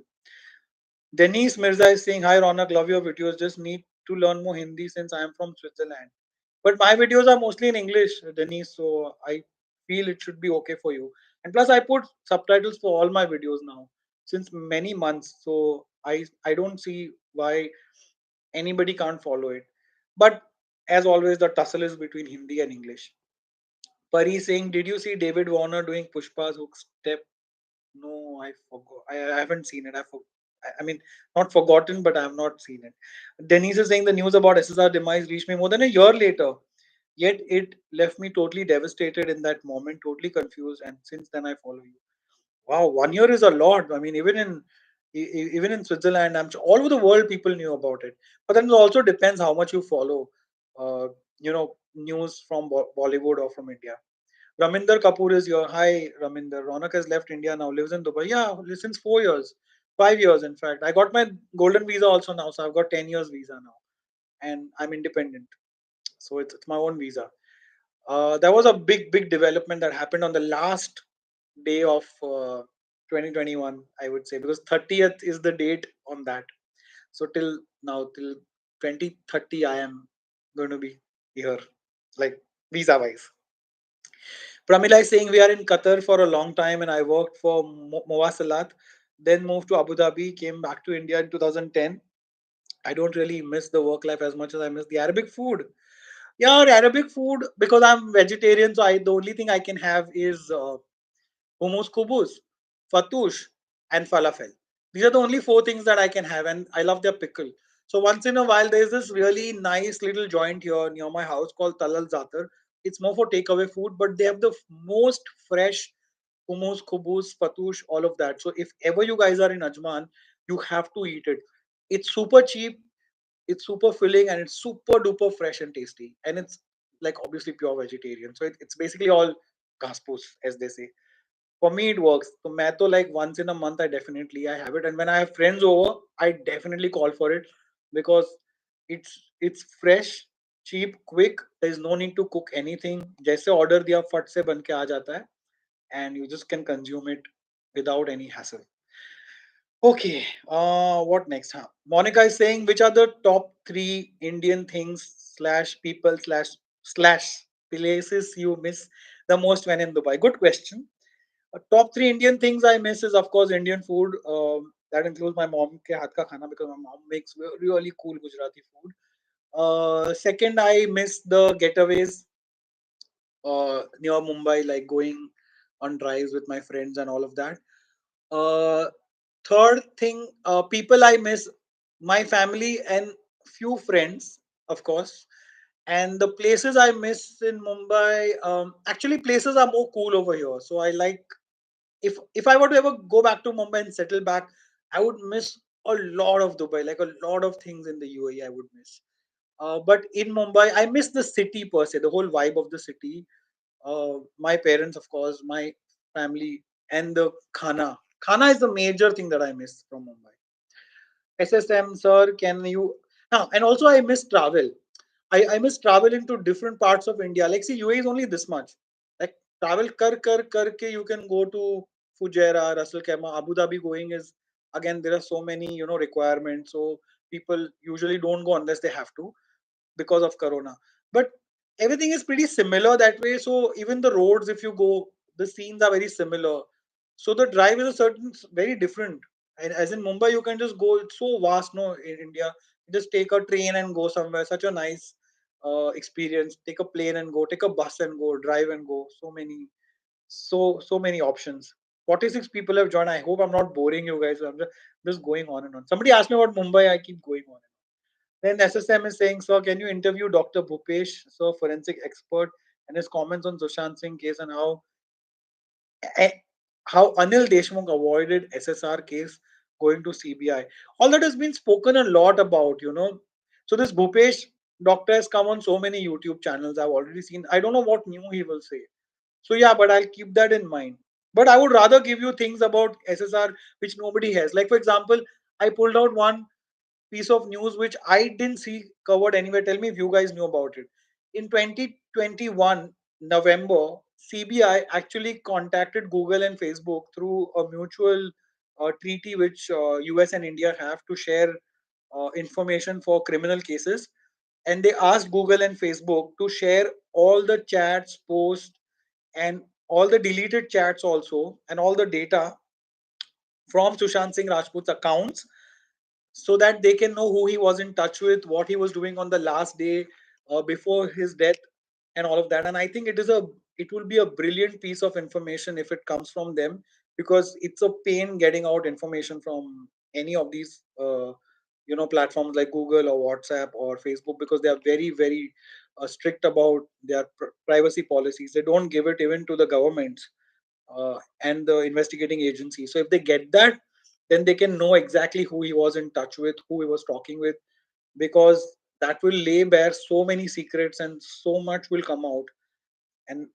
Denise Mirza is saying, hi Ronak, love your videos. Just need to learn more Hindi since I am from Switzerland. But my videos are mostly in English, Denise, so I feel it should be okay for you. And plus, I put subtitles for all my videos now since many months, so I don't see why anybody can't follow it. But as always, the tussle is between Hindi and English. Pari saying, did you see David Warner doing Pushpa's hook step? No, I forgot. I haven't seen it. I mean, not forgotten, but I have not seen it. Denise is saying the news about SSR demise reached me more than a year later. Yet it left me totally devastated in that moment, totally confused. And since then, I follow you. Wow, 1 year is a lot. I mean, even in Even in Switzerland, I'm sure all over the world people knew about it. But then it also depends how much you follow, news from Bollywood or from India. Raminder Kapoor is here. Hi, Raminder. Ronak has left India now, lives in Dubai. Yeah, since 4 years, 5 years, in fact. I got my golden visa also now, so I've got 10 years visa now, and I'm independent, so it's my own visa. There was a big development that happened on the last day of 2021, I would say, because 30th is the date on that. So till now, till 2030, I am going to be here, like visa wise. Pramila is saying we are in Qatar for a long time, and I worked for Mowasalat, then moved to Abu Dhabi, came back to India in 2010. I don't really miss the work life as much as I miss the Arabic food. Yeah, Arabic food, because I'm vegetarian, so the only thing I can have is hummus kubus, fatoush, and falafel. These are the only four things that I can have, and I love their pickle. So once in a while, there's this really nice little joint here near my house called Talal Zatar. It's more for takeaway food, but they have the most fresh hummus, kubus, fatoush, all of that. So if ever you guys are in Ajman, you have to eat it. It's super cheap, it's super filling, and it's super duper fresh and tasty. And it's like obviously pure vegetarian. So it's basically all gaspos, as they say. For me, it works. So mato, like once in a month, I have it. And when I have friends over, I definitely call for it, because it's fresh, cheap, quick. There's no need to cook anything. जैसे order दिया फट से बन के आ जाता है, and you just can consume it without any hassle. Okay, what next? Huh? Monica is saying, which are the top three Indian things slash people slash places you miss the most when in Dubai? Good question. Top three Indian things I miss is, of course, Indian food. That includes my mom ke haath ka khana, because my mom makes really cool Gujarati food. Second, I miss the getaways near Mumbai, like going on drives with my friends and all of that. Uh, Third thing, people I miss, my family and few friends, of course. And the places I miss in Mumbai, actually places are more cool over here. So I like, if I were to ever go back to Mumbai and settle back, I would miss a lot of Dubai, like a lot of things in the UAE I would miss. But in Mumbai, I miss the city per se, the whole vibe of the city. My parents, of course, my family, and the khana. Khana is the major thing that I miss from Mumbai. SSM, sir, can you now? And also, I miss travel. I miss traveling to different parts of India. Like, see, UAE is only this much. Like, travel karke, you can go to Fujairah, Ras Al Khaimah, Abu Dhabi. Going is, again, there are so many requirements. So people usually don't go unless they have to, because of corona. But everything is pretty similar that way. So even the roads, if you go, the scenes are very similar. So the drive is a certain very different. And as in Mumbai, you can just go. It's so vast, no, in India. Just take a train and go somewhere. Such a nice experience. Take a plane and go. Take a bus and go. Drive and go. So many options. 46 people have joined. I hope I'm not boring you guys. I'm just going on and on. Somebody asked me about Mumbai. I keep going on. Then SSM is saying, sir, can you interview Dr. Bhupesh, sir, forensic expert, and his comments on Sushant Singh case, and eh, how Anil Deshmukh avoided SSR case going to CBI. All that has been spoken a lot about. So this Bhupesh doctor has come on so many YouTube channels. I've already seen. I don't know what new he will say. So yeah, but I'll keep that in mind. But I would rather give you things about SSR which nobody has. Like for example, I pulled out one piece of news which I didn't see covered anywhere. Tell me if you guys knew about it. In 2021 November, CBI actually contacted Google and Facebook through a mutual treaty which US and India have to share information for criminal cases. And they asked Google and Facebook to share all the chats, posts, and all the deleted chats also, and all the data from Sushant Singh Rajput's accounts, so that they can know who he was in touch with, what he was doing on the last day before his death, and all of that. And I think it will be a brilliant piece of information if it comes from them, because it's a pain getting out information from any of these platforms like Google or WhatsApp or Facebook, because they are very very strict about their privacy policies. They don't give it even to the governments and the investigating agency. So if they get that, then they can know exactly who he was in touch with, who he was talking with, because that will lay bare so many secrets and so much will come out. And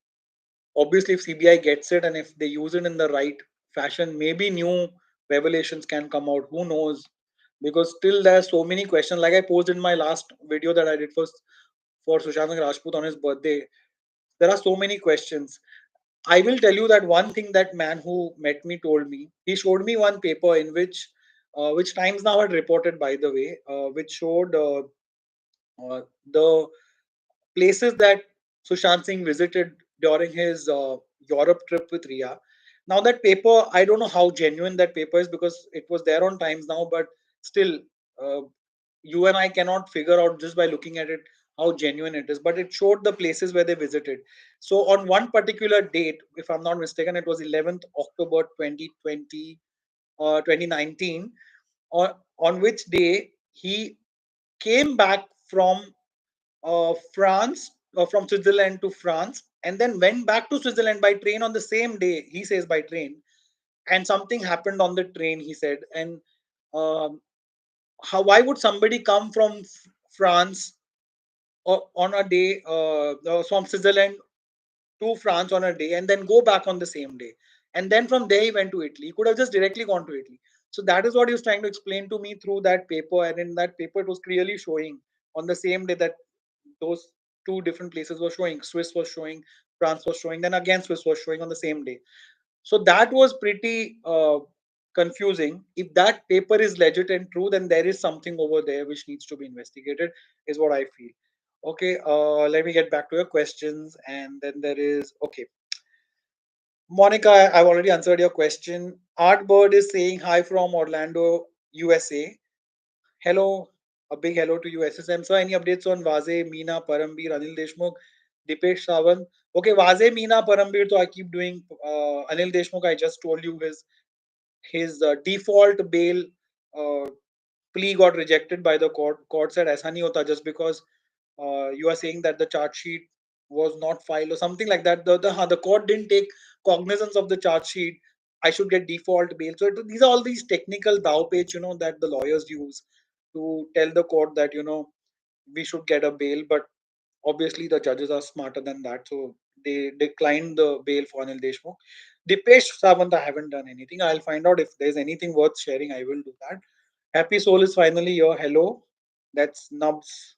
obviously, if CBI gets it and if they use it in the right fashion, maybe new revelations can come out. Who knows? Because still there are so many questions. Like I posted in my last video that I did for Sushant Singh Rajput on his birthday, there are so many questions. I will tell you that one thing that man who met me told me. He showed me one paper in which Times Now had reported, by the way, which showed the places that Sushant Singh visited during his Europe trip with Ria. Now that paper, I don't know how genuine that paper is because it was there on Times Now, but still, uh, you and I cannot figure out just by looking at it how genuine it is. But it showed the places where they visited. So on one particular date, if I'm not mistaken, it was 11th October 2020, 2019, on which day he came back from France, from Switzerland to France, and then went back to Switzerland by train on the same day. He says by train, and something happened on the train. He said, and um, how? Why would somebody come from France on a day, from Switzerland to France on a day, and then go back on the same day? And then from there he went to Italy. He could have just directly gone to Italy. So that is what he was trying to explain to me through that paper, and in that paper it was clearly showing on the same day that those two different places were showing. Swiss was showing, France was showing, then again Swiss was showing on the same day. So that was pretty confusing. If that paper is legit and true, then there is something over there which needs to be investigated, is what I feel. Okay, let me get back to your questions. And then there is, okay, Monica, I've already answered your question. Artbird is saying hi from Orlando, USA. Hello, a big hello to you, SSM. So, any updates on Vaze, Meena, Parambir, Anil Deshmukh, Dipesh Sawant? Okay, Vaze, Meena, Parambir, so I keep doing. Anil Deshmukh, I just told you his default bail uh, plea got rejected by the court. Court said aisa nahi hota just because you are saying that the charge sheet was not filed or something like that. The court didn't take cognizance of the charge sheet. I should get default bail. So these are all these technical thou page, that the lawyers use to tell the court that we should get a bail. But obviously the judges are smarter than that, so they declined the bail for Anil Deshmukh. Dipesh Sawant, I haven't done anything. I'll find out if there's anything worth sharing. I will do that. Happy Soul is finally here. Hello, that's Nubs.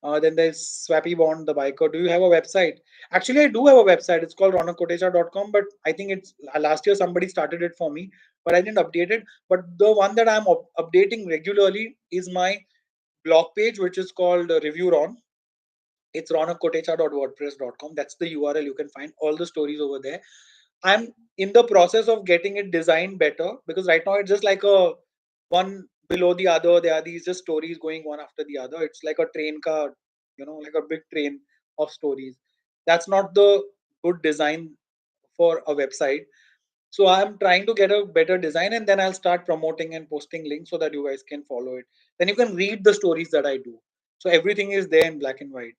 Then there's Swappy Bond, the biker. Do you have a website? Actually, I do have a website. It's called ronakkotecha.com, but I think it's last year somebody started it for me, but I didn't update it. But the one that I'm updating regularly is my blog page, which is called Review Ron. It's ronakkotecha.wordpress.com. That's the URL. You can find all the stories over there. I'm in the process of getting it designed better because right now it's just like a one below the other. There are these just stories going one after the other. It's like a train car, like a big train of stories. That's not the good design for a website. So I'm trying to get a better design, and then I'll start promoting and posting links so that you guys can follow it. Then you can read the stories that I do. So everything is there in black and white.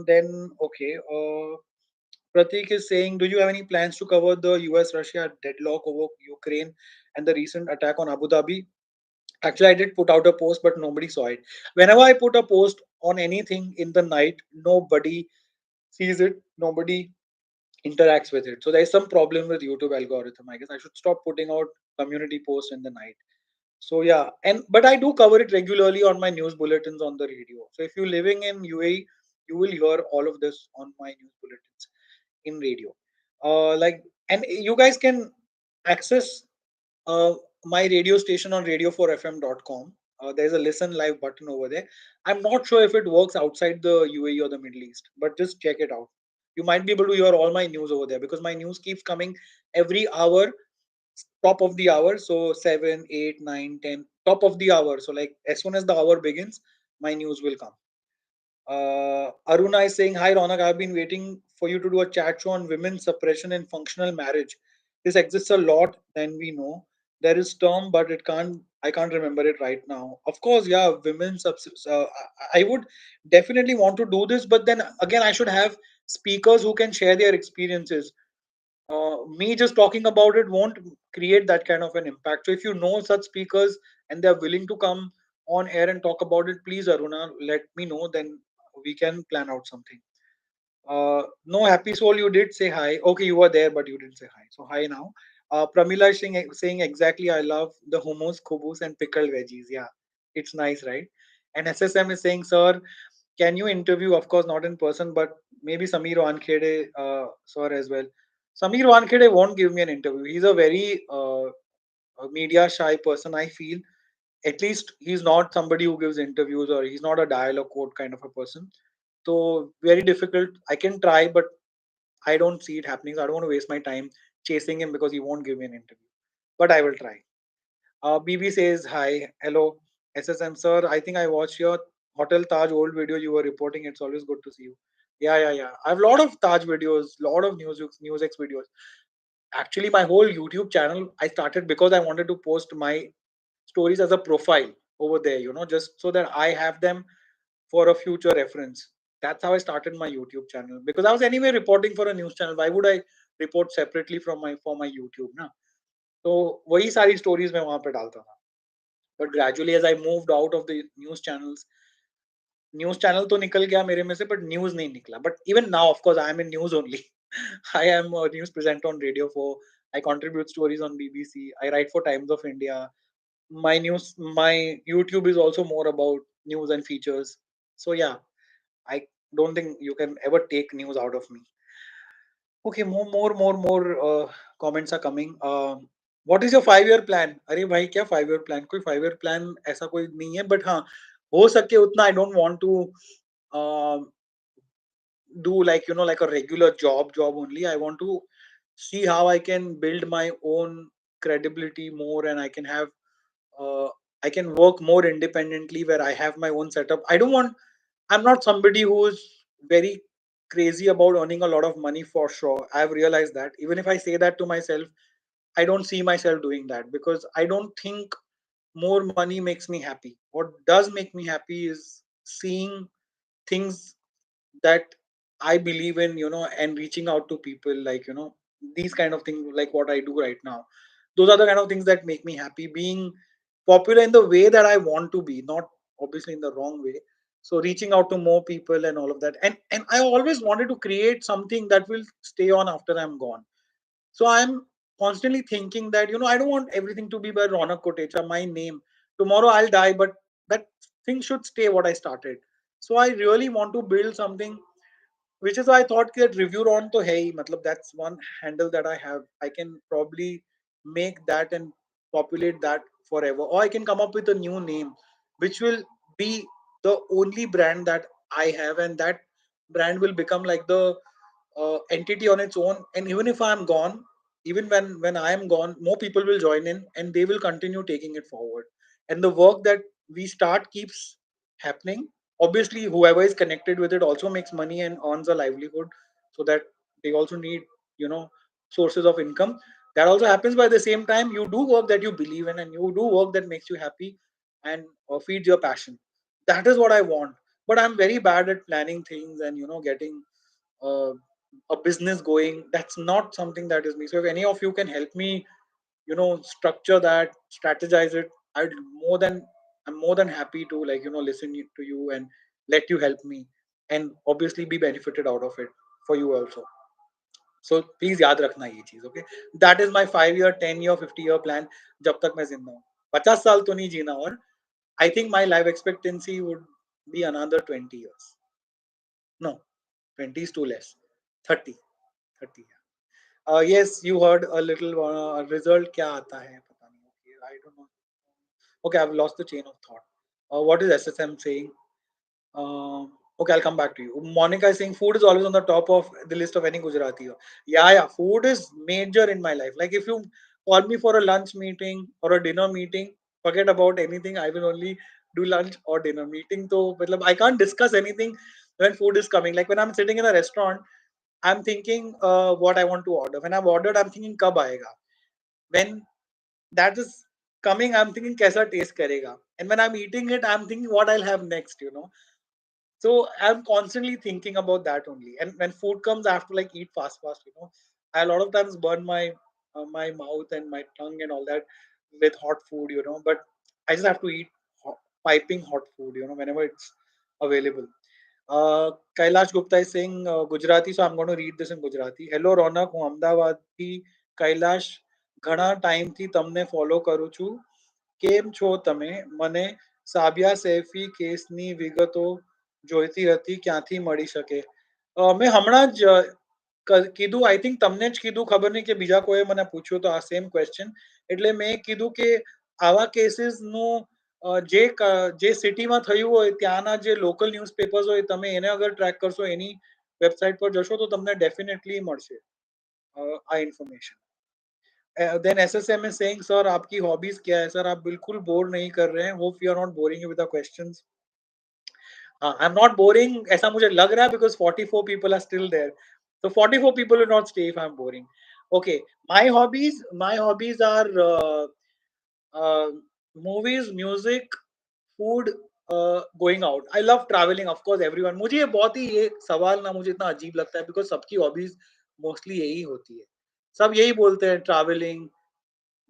Then okay. Pratik is saying, do you have any plans to cover the US-Russia deadlock over Ukraine and the recent attack on Abu Dhabi? Actually, I did put out a post, but nobody saw it. Whenever I put a post on anything in the night, nobody sees it. Nobody interacts with it. So there's some problem with YouTube algorithm. I guess I should stop putting out community posts in the night. So yeah, and but I do cover it regularly on my news bulletins on the radio. So if you're living in UAE, you will hear all of this on my news bulletins in radio. Like, and you guys can access uh, my radio station on radio4fm.com. There's a listen live button over there. I'm not sure if it works outside the UAE or the Middle East, but just check it out. You might be able to hear all my news over there because my news keeps coming every hour, top of the hour. So 7, 8, 9, 10, top of the hour. So like as soon as the hour begins, my news will come. Aruna is saying, hi Ronak, I've been waiting for you to do a chat show on women's suppression and functional marriage. This exists a lot than we know. There is term, but I can't remember it right now. Of course, yeah, I would definitely want to do this, but then again, I should have speakers who can share their experiences. Me just talking about it won't create that kind of an impact. So if you know such speakers and they're willing to come on air and talk about it, please, Aruna, let me know. Then we can plan out something. No, happy soul, you did say hi. Okay, you were there, but you didn't say hi. So hi now. Pramila is saying exactly. I love the hummus, kubus, and pickled veggies. Yeah, it's nice, right? And SSM is saying, sir, can you interview? Of course, not in person, but maybe Samir Wankhede, sir, as well. Samir Wankhede won't give me an interview. He's a very a media shy person. I feel at least he's not somebody who gives interviews, or he's not a dialogue quote kind of a person. So very difficult. I can try, but I don't see it happening. So I don't want to waste my time chasing him because he won't give me an interview. But I will try. BB says hi, hello, SSM sir. I think I watched your Hotel Taj old video you were reporting. It's always good to see you. Yeah, yeah, yeah. I have a lot of Taj videos, lot of News X videos. Actually, my whole YouTube channel I started because I wanted to post my stories as a profile over there. Just so that I have them for a future reference. That's how I started my YouTube channel, because I was anyway reporting for a news channel. Why would I report separately for my YouTube? Na? तो वही सारी stories मैं वहां पे डालता था. But gradually, as I moved out of the news channel तो निकल गया मेरे में से, but news नहीं निकला. But even now, of course, I am in news only. I am a news presenter on Radio 4. I contribute stories on BBC. I write for Times of India. My YouTube is also more about news and features. So yeah, I don't think you can ever take news out of me. Okay, more comments are coming. What is your 5 year plan? अरे भाई क्या 5 year plan? कोई 5 year plan ऐसा कोई नहीं है. But हाँ, हो सके उतना I don't want to do like like a regular job only. I want to see how I can build my own credibility more, and I can have uh, I can work more independently where I have my own setup. I'm not somebody who's very crazy about earning a lot of money for sure. I've realized that. Even if I say that to myself, I don't see myself doing that, because I don't think more money makes me happy. What does make me happy is seeing things that I believe in, and reaching out to people, like, these kind of things, like what I do right now. Those are the kind of things that make me happy. Being popular in the way that I want to be, not obviously in the wrong way. So reaching out to more people and all of that. And I always wanted to create something that will stay on after I'm gone. So I'm constantly thinking that, I don't want everything to be by Ronak Kotecha, my name. Tomorrow I'll die, but that thing should stay what I started. So I really want to build something, which is why I thought that review on to hey, matlab that's one handle that I have. I can probably make that and populate that forever, or I can come up with a new name, which will be the only brand that I have, and that brand will become like the entity on its own. And even if I'm gone, even when I am gone, more people will join in, and they will continue taking it forward. And the work that we start keeps happening. Obviously, whoever is connected with it also makes money and earns a livelihood, so that they also need you know sources of income. That also happens. By the same time, you do work that you believe in, and you do work that makes you happy, and feeds your passion. That is what I want. But I'm very bad at planning things, and getting uh, a business going. That's not something that is me. So if any of you can help me, structure that, strategize it, I'd more than I'm more than happy to, like, listen to you and let you help me, and obviously be benefited out of it for you also. So please याद रखना ये चीज. Okay, that is my 5 year, 10 year, 50 year plan. जब तक मैं जिंदा हूँ, 50 साल तो नहीं जीना. और I think my life expectancy would be another 20 years. No, 20 is too less. 30. 30. Yes, you heard a little result. क्या आता है पता नहीं. Okay, I don't know. Okay, I've lost the chain of thought. What is SSM saying? Okay, I'll come back to you. Monica is saying food is always on the top of the list of any Gujarati. Yeah, yeah, food is major in my life. Like if you call me for a lunch meeting or a dinner meeting, forget about anything. I will only do lunch or dinner meeting. So, matlab, I can't discuss anything when food is coming. Like when I'm sitting in a restaurant, I'm thinking what I want to order. When I've ordered, I'm thinking kab aayega. When that is coming, I'm thinking kaisa taste karega. And when I'm eating it, I'm thinking what I'll have next. So I'm constantly thinking about that only. And when food comes, I have to like eat fast, fast. I a lot of times burn my mouth and my tongue and all that with hot food, but I just have to eat piping hot food, whenever it's available. Kailash Gupta is saying Gujarati, so I'm going to read this in Gujarati. Hello Ronak, હું અમદાવાદથી કૈલાશ ઘણા ટાઈમથી તમને follow કરું છું. કેમ છો તમે? મને સાબિયા સૈફી કેસની વિગતો જોઈતી હતી, ક્યાંથી મળી શકે? મેં હમણાં જ કીધું, આઈ થિંક તમને જ કીધું, ખબર નહીં કે બીજા કોઈએ મને પૂછ્યું તો આ સેમ ક્વેશ્ચન. એટલે મેં કીધું કે આવા કેસીસનું જે સિટીમાં થયું હોય ત્યાંના જે લોકલ ન્યૂઝપેપર્સ હોય તમે એને અગર ટ્રેક કરશો, એની વેબસાઇટ પર જશો તો તમને ડેફિનેટલી મળશે આ information. Then SSM is saying sir आपकी हॉबीज क्या है? सर आप बिल्कुल बोर नहीं कर रहे हैं. Hope you are not boring you with the questions. I am not boring ऐसा मुझे लग रहा है because 44 people are still there. So 44 people will not stay if I'm boring. Okay, my hobbies are uh, movies, music, food, going out. I love traveling, of course everyone. मुझे ये बहुत ही ये सवाल ना मुझे इतना अजीब लगता है बिकॉज सबकी हॉबीज मोस्टली यही होती है. सब यही बोलते हैं, travelling,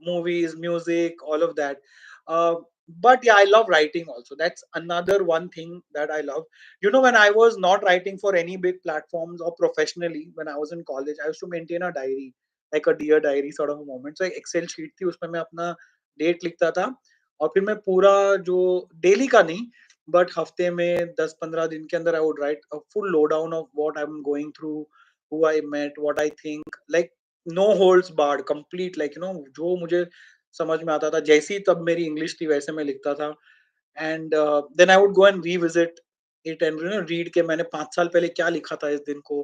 movies, music, all of that. Uh, but yeah, I love writing also. That's another one thing that I love. When I was not writing for any big platforms or professionally, when I was in college, I used to maintain a diary, like a dear diary sort of a moment. So एक Excel sheet थी, उसमें मैं अपना date लिखता था और फिर मैं पूरा जो डेली का नहीं बट हफ्ते में 10-15 दिन के अंदर I would write a full lowdown of what I am going through, who I met, what I think, like no holds barred, complete, like जो मुझे समझ में आता था, जैसी तब मेरी इंग्लिश थी वैसे मैं लिखता था. And then I would go and revisit it and read के मैंने 5 साल पहले क्या लिखा था इस दिन को,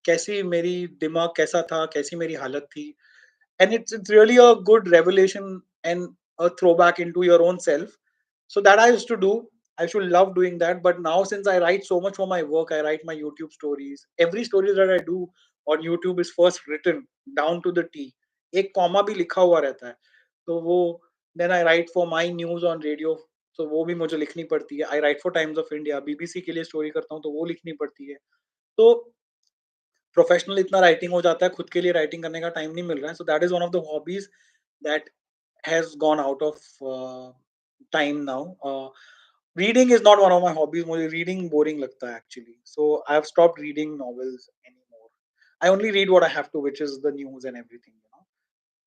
कैसी मेरी दिमाग कैसा था, कैसी मेरी हालत थी. And it's really a good revelation and a throwback into your own self. So that I used to do. I should love doing that. But now since I write so much for my work, I write my YouTube stories. Every story that I do on YouTube is first written down to the T. एक comma भी लिखा हुआ रहता है. तो वो then I write for my news on radio. So वो भी मुझे लिखनी पड़ती है. I write for Times of India. BBC के लिए स्टोरी करता हूँ तो वो लिखनी पड़ती है. तो प्रोफेशनल इतना राइटिंग हो जाता है, खुद के लिए राइटिंग करने का टाइम नहीं मिल रहा है. So that is one of the hobbies that has gone out of time now. Reading is not one of my hobbies. मुझे रीडिंग बोरिंग लगता है actually, so I have stopped reading novels anymore. I only read what I have to, which is the news and everything,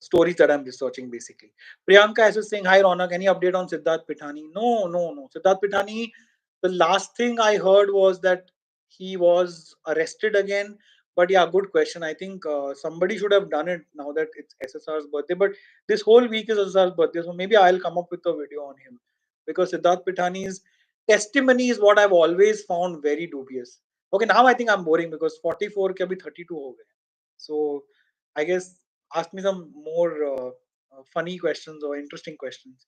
stories that I'm researching basically. Priyanka is saying, hi Ronak, any update on Siddharth Pithani? No, no, no. Siddharth Pithani, the last thing I heard was that he was arrested again. But yeah, good question. I think somebody should have done it now that it's SSR's birthday. But this whole week is SSR's birthday, so maybe I'll come up with a video on him because Siddharth Pithani's testimony is what I've always found very dubious. Okay, now I think I'm boring because 44 ke abhi 32 ho gaye. So I guess ask me some more funny questions or interesting questions.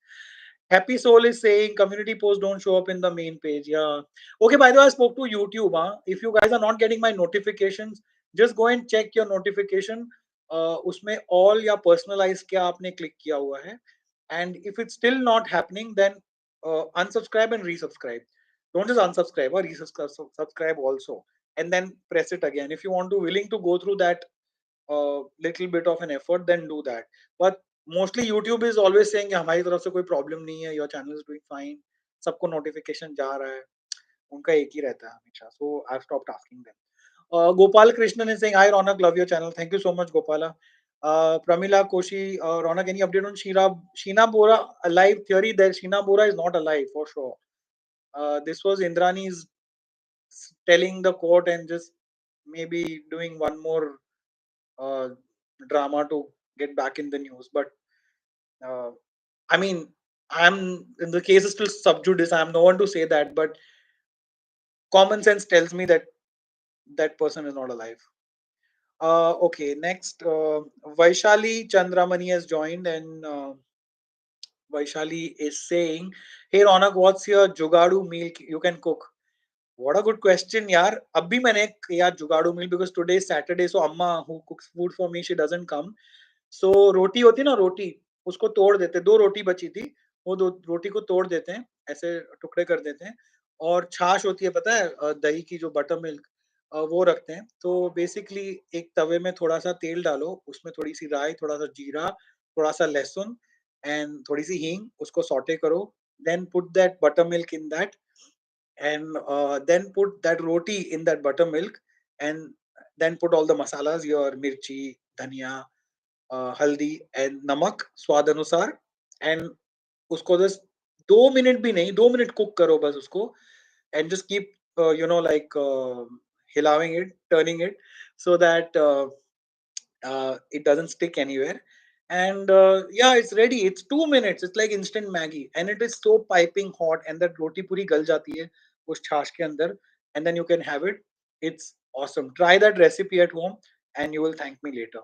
Happy Soul is saying community posts don't show up in the main page. Yeah. Okay, by the way, I spoke to YouTube. Huh? If you guys are not getting my notifications, just go and check your notification. उसमें all या personalize क्या आपने click किया हुआ है. And if it's still not happening, then unsubscribe and resubscribe. Don't just unsubscribe or resubscribe, subscribe also, and then press it again. If you want to willing to go through that little bit of an effort, then do that. But mostly YouTube is always saying हमारी तरफ से कोई problem नहीं है, your channel is doing fine, सबको notification जा रहा है, उनका एक ही रहता है हमेशा. So I've stopped asking them. Gopal Krishnan is saying, hi Ronak, love your channel. Thank you so much, Gopala. Pramila Koshi, Ronak, any update on Sheena Bora alive theory? That Sheena Bora is not alive for sure. This was Indrani's telling the court and just maybe doing one more uh, drama to get back in the news. But uh, I mean, I'm in the case is still sub judice. I'm no one to say that, but common sense tells me that that person is not alive. Okay, next, Vaishali Chandramani has joined, and Vaishali is saying, "Hey Ronak, what's your jugadu meal you can cook?" What a good question, yaar. Abhi मैंने यार जुगाड़ू meal because today is Saturday, so Amma who cooks food for me, she doesn't come. So रोटी होती है ना, रोटी उसको तोड़ देते, 2 रोटी बची थी, वो 2 रोटी को तोड़ देते हैं, ऐसे टुकड़े कर देते हैं, और छाछ होती है पता है, दही की जो बटर मिल्क, वो रखते हैं। तो बेसिकली एक तवे में थोड़ा-सा तेल डालो, उसमें थोड़ी-सी राई, थोड़ा-सा जीरा, थोड़ा-सा लहसुन एंड थोड़ी-सी हींग, उसको सौटे करो। Then put that buttermilk in that and then put that roti in that buttermilk and then put all the masalas, your mirchi, dhaniya, हल्दी एंड नमक स्वाद अनुसार एंड उसको जस्ट 2 मिनट भी नहीं 2 मिनट कुक करो बस उसको and just keep like hilawing it, turning it so that it doesn't stick anywhere. And yeah, it's ready. It's 2 minutes. It's like instant Maggie, and it is so piping hot. And that roti puri gal jati hai us chhaash ke andar, and then you can have it. It's awesome. Try that recipe at home, and you will thank me later.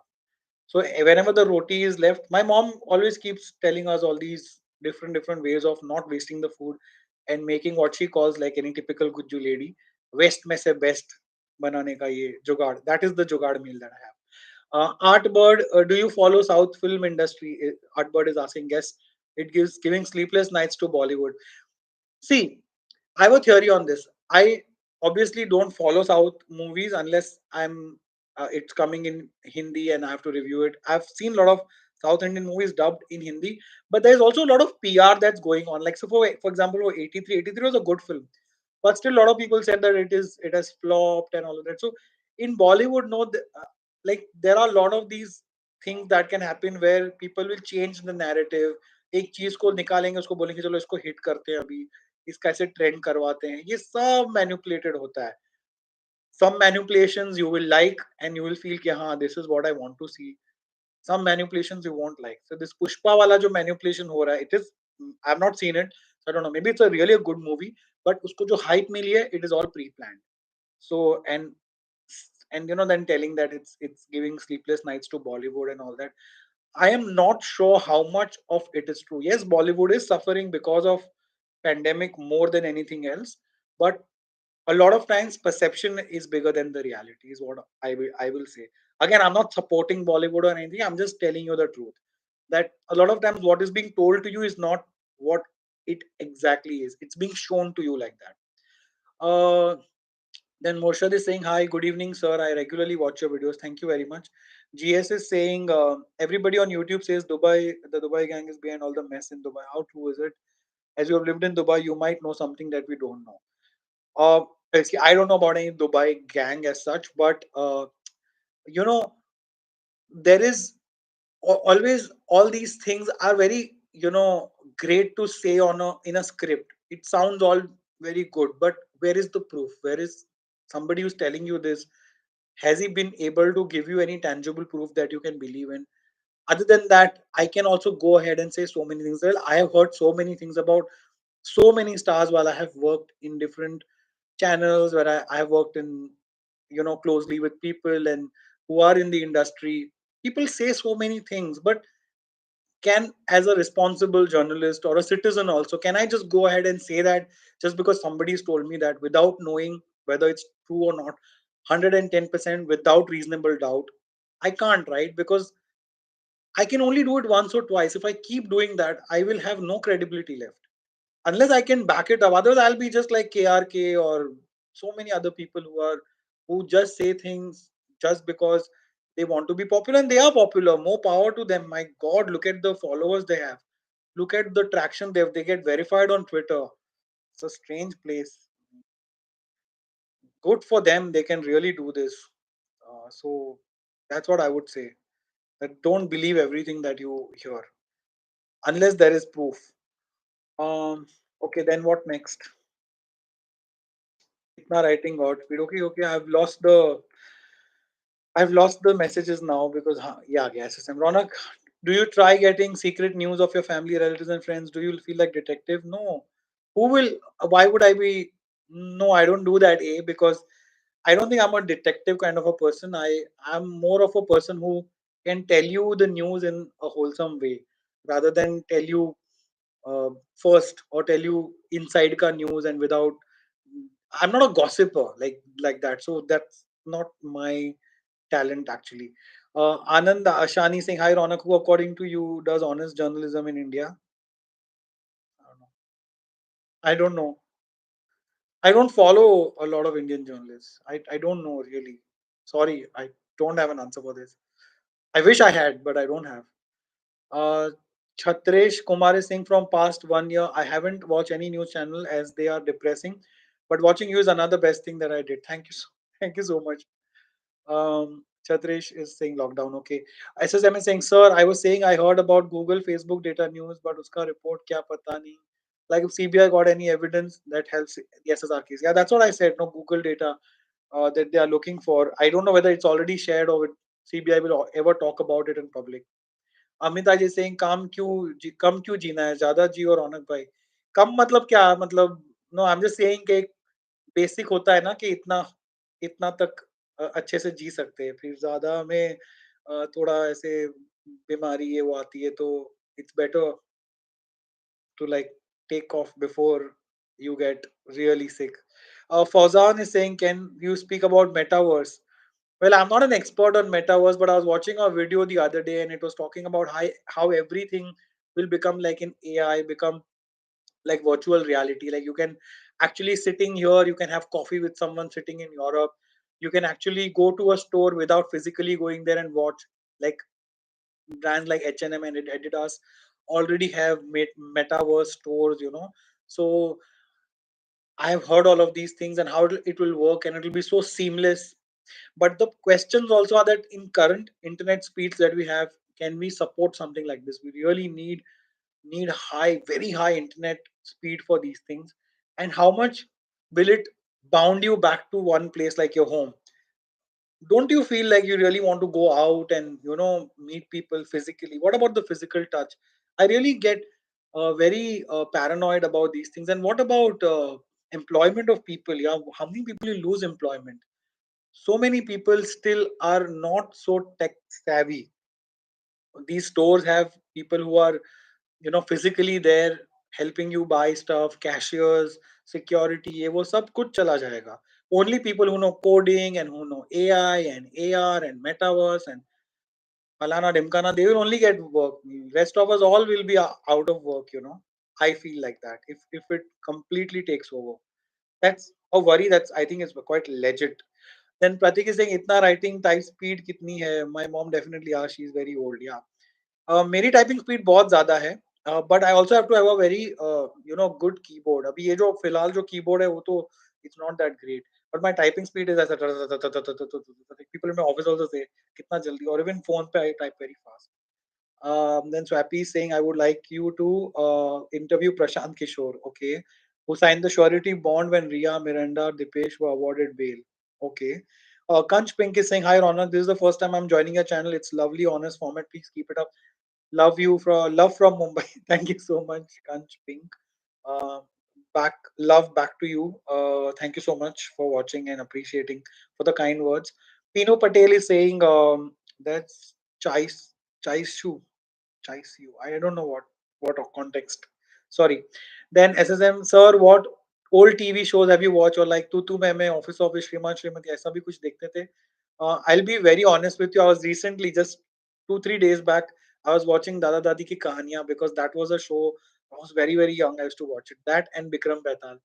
So whenever the roti is left, my mom always keeps telling us all these different ways of not wasting the food and making what she calls like any typical Gujju lady, waste में से best बनाने का ये जुगाड़. That is the जुगाड़ meal that I have. Artbird, do you follow South film industry? Artbird is asking. Yes, it gives giving sleepless nights to Bollywood. See, I have a theory on this. I obviously don't follow South movies unless it's coming in Hindi and I have to review it. I've seen a lot of South Indian movies dubbed in Hindi, but there's also a lot of PR that's going on. Like so, for example, for 83 was a good film, but still a lot of people said that it has flopped and all of that. So in Bollywood, no, like there are a lot of these things that can happen where people will change the narrative. एक चीज को निकालेंगे उसको बोलेंगे चलो इसको hit करते हैं अभी इसका ऐसे ट्रेंड करवाते हैं ये सब मैनिपुलेटेड होता है some manipulations you will like and you will feel कि हाँ this is what I want to see some manipulations you won't like so this Pushpa वाला जो manipulation हो रहा है it is I have not seen it so I don't know maybe it's a really a good movie but उसको जो hype मिली है it is all pre-planned so and then telling that it's giving sleepless nights to Bollywood and all that I am not sure how much of it is true yes Bollywood is suffering because of pandemic more than anything else but a lot of times perception is bigger than the reality is what I will say again I'm not supporting Bollywood or anything I'm just telling you the truth that a lot of times what is being told to you is not what it exactly is it's being shown to you like that then Morshad is saying hi good evening sir I regularly watch your videos thank you very much GS is saying everybody on YouTube says the Dubai gang is behind all the mess in Dubai how true is it as you have lived in Dubai you might know something that we don't know uh, see, I don't know about any Dubai gang as such, but you know, there is always all these things are very great to say on a in a script. It sounds all very good, but where is the proof? Where is somebody who's telling you this? Has he been able to give you any tangible proof that you can believe in? Other than that, I can also go ahead and say so many things. Well, I have heard so many things about so many stars while I have worked in different channels where I have worked in closely with people and who are in the industry people say so many things but can as a responsible journalist or a citizen also can I just go ahead and say that just because somebody's told me that without knowing whether it's true or not 110% without reasonable doubt I can't right because I can only do it once or twice if I keep doing that I will have no credibility left unless I can back it up. Otherwise, I'll be just like KRK or so many other people who just say things just because they want to be popular and they are popular. More power to them. My God, look at the followers they have. Look at the traction they have. They get verified on Twitter. It's a strange place. Good for them. They can really do this. So that's what I would say. That don't believe everything that you hear unless there is proof. Um. Okay. Then what next? Itna writing God speed. Okay, okay. I've lost the messages now because yeah, yes, SSM. Ronak, do you try getting secret news of your family, relatives, and friends? Do you feel like detective? No. Who will? Why would I be? No, I don't do that. Because I don't think I'm a detective kind of a person. I'm more of a person who can tell you the news in a wholesome way rather than tell you first or tell you inside ka news and without I'm not a gossiper like that. So that's not my talent actually. Anand Ashani saying, hi Ronak, who according to you does honest journalism in India? I don't know. I don't know. I don't follow a lot of Indian journalists. I don't know really. Sorry, I don't have an answer for this. I wish I had, but I don't have. Uh, Chatresh Kumar is saying from past 1 year, I haven't watched any news channel as they are depressing, but watching you is another best thing that I did. Thank you so, thank you so much. Chatresh is saying lockdown. Okay. SSM is saying, sir, I was saying I heard about Google, Facebook data news, but uska report kya pata nahi. Like if CBI got any evidence that helps the SSR case. Yeah, that's what I said. No Google data that they are looking for. I don't know whether it's already shared or CBI will ever talk about it in public. Amita ji saying कम क्यों जीना है ज्यादा जियो रौनक भाई कम मतलब क्या मतलब no I am just saying कि बेसिक होता है ना कि इतना इतना तक अच्छे से जी सकते हैं फिर ज्यादा में थोड़ा ऐसे बीमारी ये वो आती है तो it's better to like take off before you get really sick. Fauzan is saying, can you speak about metaverse? Well, I'm not an expert on metaverse, but I was watching a video the other day and it was talking about how everything will become like an AI, become like virtual reality. Like you can actually sitting here, you can have coffee with someone sitting in Europe. You can actually go to a store without physically going there and watch. Like brands like H&M and Adidas already have made metaverse stores, you know. So I have heard all of these things and how it will work and it will be so seamless. But the questions also are that in current internet speeds that we have, can we support something like this? We really need high, very high internet speed for these things. And how much will it bound you back to one place like your home? Don't you feel like you really want to go out and meet people physically? What about the physical touch? I really get very paranoid about these things. And what about employment of people? Yeah, how many people you lose employment? So many people still are not so tech savvy. These stores have people who are physically there helping you buy stuff, cashiers, security, ये वो सब कुछ चला जाएगा. Only people who know coding and who know AI and AR and metaverse and Falana Dimkana, they will only get work. Rest of us all will be out of work, you know. I feel like that if it completely takes over. That's a worry that's I think is quite legit. Then Pratik is saying, "Itna writing type speed kitni hai?" My mom definitely asked. She's very old. Yeah. मेरी typing speed बहुत ज़्यादा है but I also have to have a very good keyboard अभी ये जो फिलहाल जो keyboard है वो तो it's not that great but my typing speed is ऐसा people in my office also say कितना जल्दी और इवन फोन पे I type very fast then Swappy is saying, I would like you to interview Prashant Kishore, okay, who signed the surety bond when Ria, Miranda, Dipesh were awarded bail. Okay. Kanch Pink is saying, hi Ronak, this is the first time I'm joining your channel. It's lovely, honest format. Please keep it up. Love from Mumbai. Thank you so much, Kanch Pink. Uh, back to you. Thank you so much for watching and appreciating for the kind words. Pino Patel is saying that's Chais Chaishu you. I don't know what context. Sorry. Then SSM sir, what old TV shows have you watched or like तू मैं Office श्रीमान श्रीमती ऐसा भी कुछ देखते थे? I'll be very honest with you. I was recently just 2 3 days back. I was watching Dada Dadi ki Kahaniyan because that was a show. I was very young. I used to watch it. That and Bikram Betal.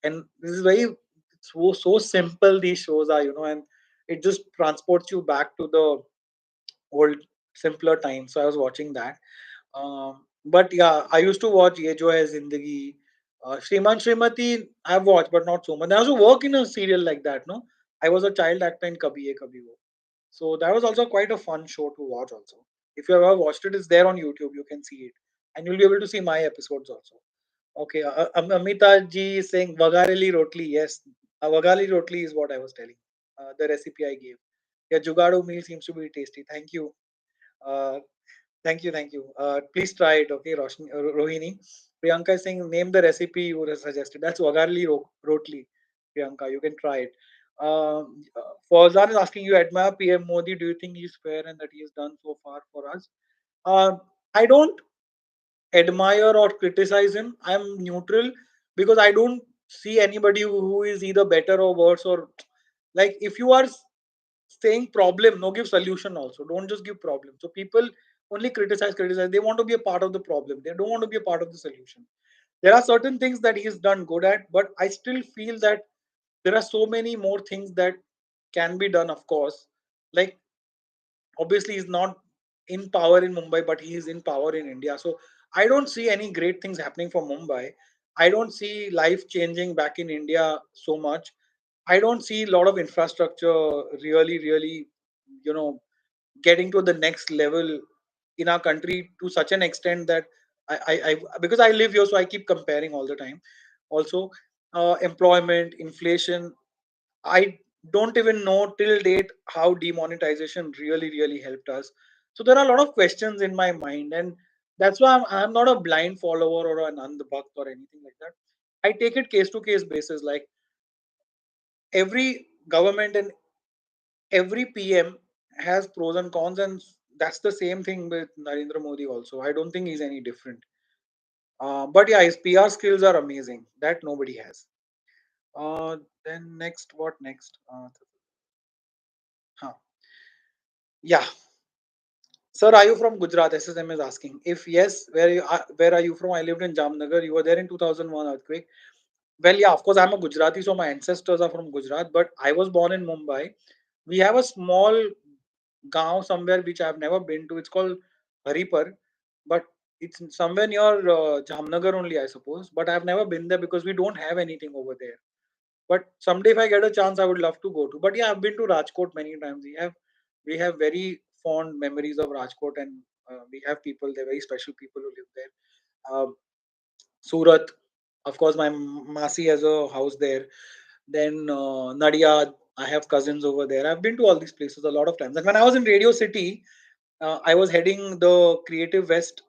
And this is very so simple. These shows are and it just transports you back to the old simpler times. So I was watching that. But yeah, I used to watch Ye Jo Hai Zindagi. Shriman Shrimati, I've watched, but not so much. I also work in a serial like that, no? I was a child actor in Kabhi Ye Kabhi Wo. So that was also quite a fun show to watch also. If you ever watched it, it's there on YouTube. You can see it. And you'll be able to see my episodes also. Okay, Amita ji is saying Vagareli Rotli. Yes, Vagali Rotli is what I was telling. The recipe I gave. Yeah, Jugado meal seems to be tasty. Thank you. Uh, thank you. Please try it, okay, Rohini. Priyanka is saying, name the recipe you would have suggested. That's Wagarli Rotli, Priyanka. You can try it. Fauzan is asking, you admire PM Modi. Do you think he's fair and that he has done so far for us? I don't admire or criticize him. I'm neutral because I don't see anybody who is either better or worse or like if you are saying problem, no give solution also. Don't just give problem. So people only criticize. They want to be a part of the problem. They don't want to be a part of the solution. There are certain things that he's done good at, but I still feel that there are so many more things that can be done, of course. Like, obviously he's not in power in Mumbai, but he is in power in India. So I don't see any great things happening for Mumbai. I don't see life changing back in India so much. I don't see a lot of infrastructure really, you know, getting to the next level in our country to such an extent that because I live here, so I keep comparing all the time. Also, employment, inflation, I don't even know till date how demonetization really helped us. So there are a lot of questions in my mind, and that's why I'm not a blind follower or an andhbhakt or anything like that. I take it case to case basis. Like, every government and every PM has pros and cons, and that's the same thing with Narendra Modi also. I don't think he's any different. But yeah, his PR skills are amazing. That nobody has. Then next, what next? Huh. Yeah, sir, are you from Gujarat? SSM is asking. If yes, where are you from? I lived in Jamnagar. You were there in 2001 earthquake. Well, yeah, of course, I'm a Gujarati, so my ancestors are from Gujarat, but I was born in Mumbai. We have a small gaon somewhere which I've never been to. It's called Haripur, but it's somewhere near Jamnagar only, I suppose. But I've never been there because we don't have anything over there. But someday, if I get a chance, I would love to go to. But yeah, I've been to Rajkot many times. We have very fond memories of Rajkot, and we have people there, very special people who live there. Surat, of course, my Masi has a house there. Then Nadia, I have cousins over there. I've been to all these places a lot of times. And when I was in Radio City, I was heading the Creative West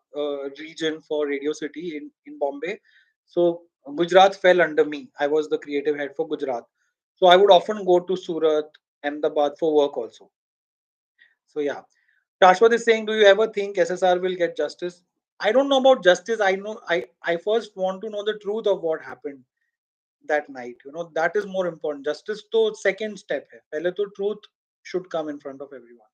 region for Radio City in Bombay. So Gujarat fell under me. I was the creative head for Gujarat. So I would often go to Surat, Ahmedabad for work also. So yeah. Shashwat is saying, do you ever think SSR will get justice? I don't know about justice. I first want to know the truth of what happened that night. That is more important. Justice to second step hai. Pehle to truth should come in front of everyone.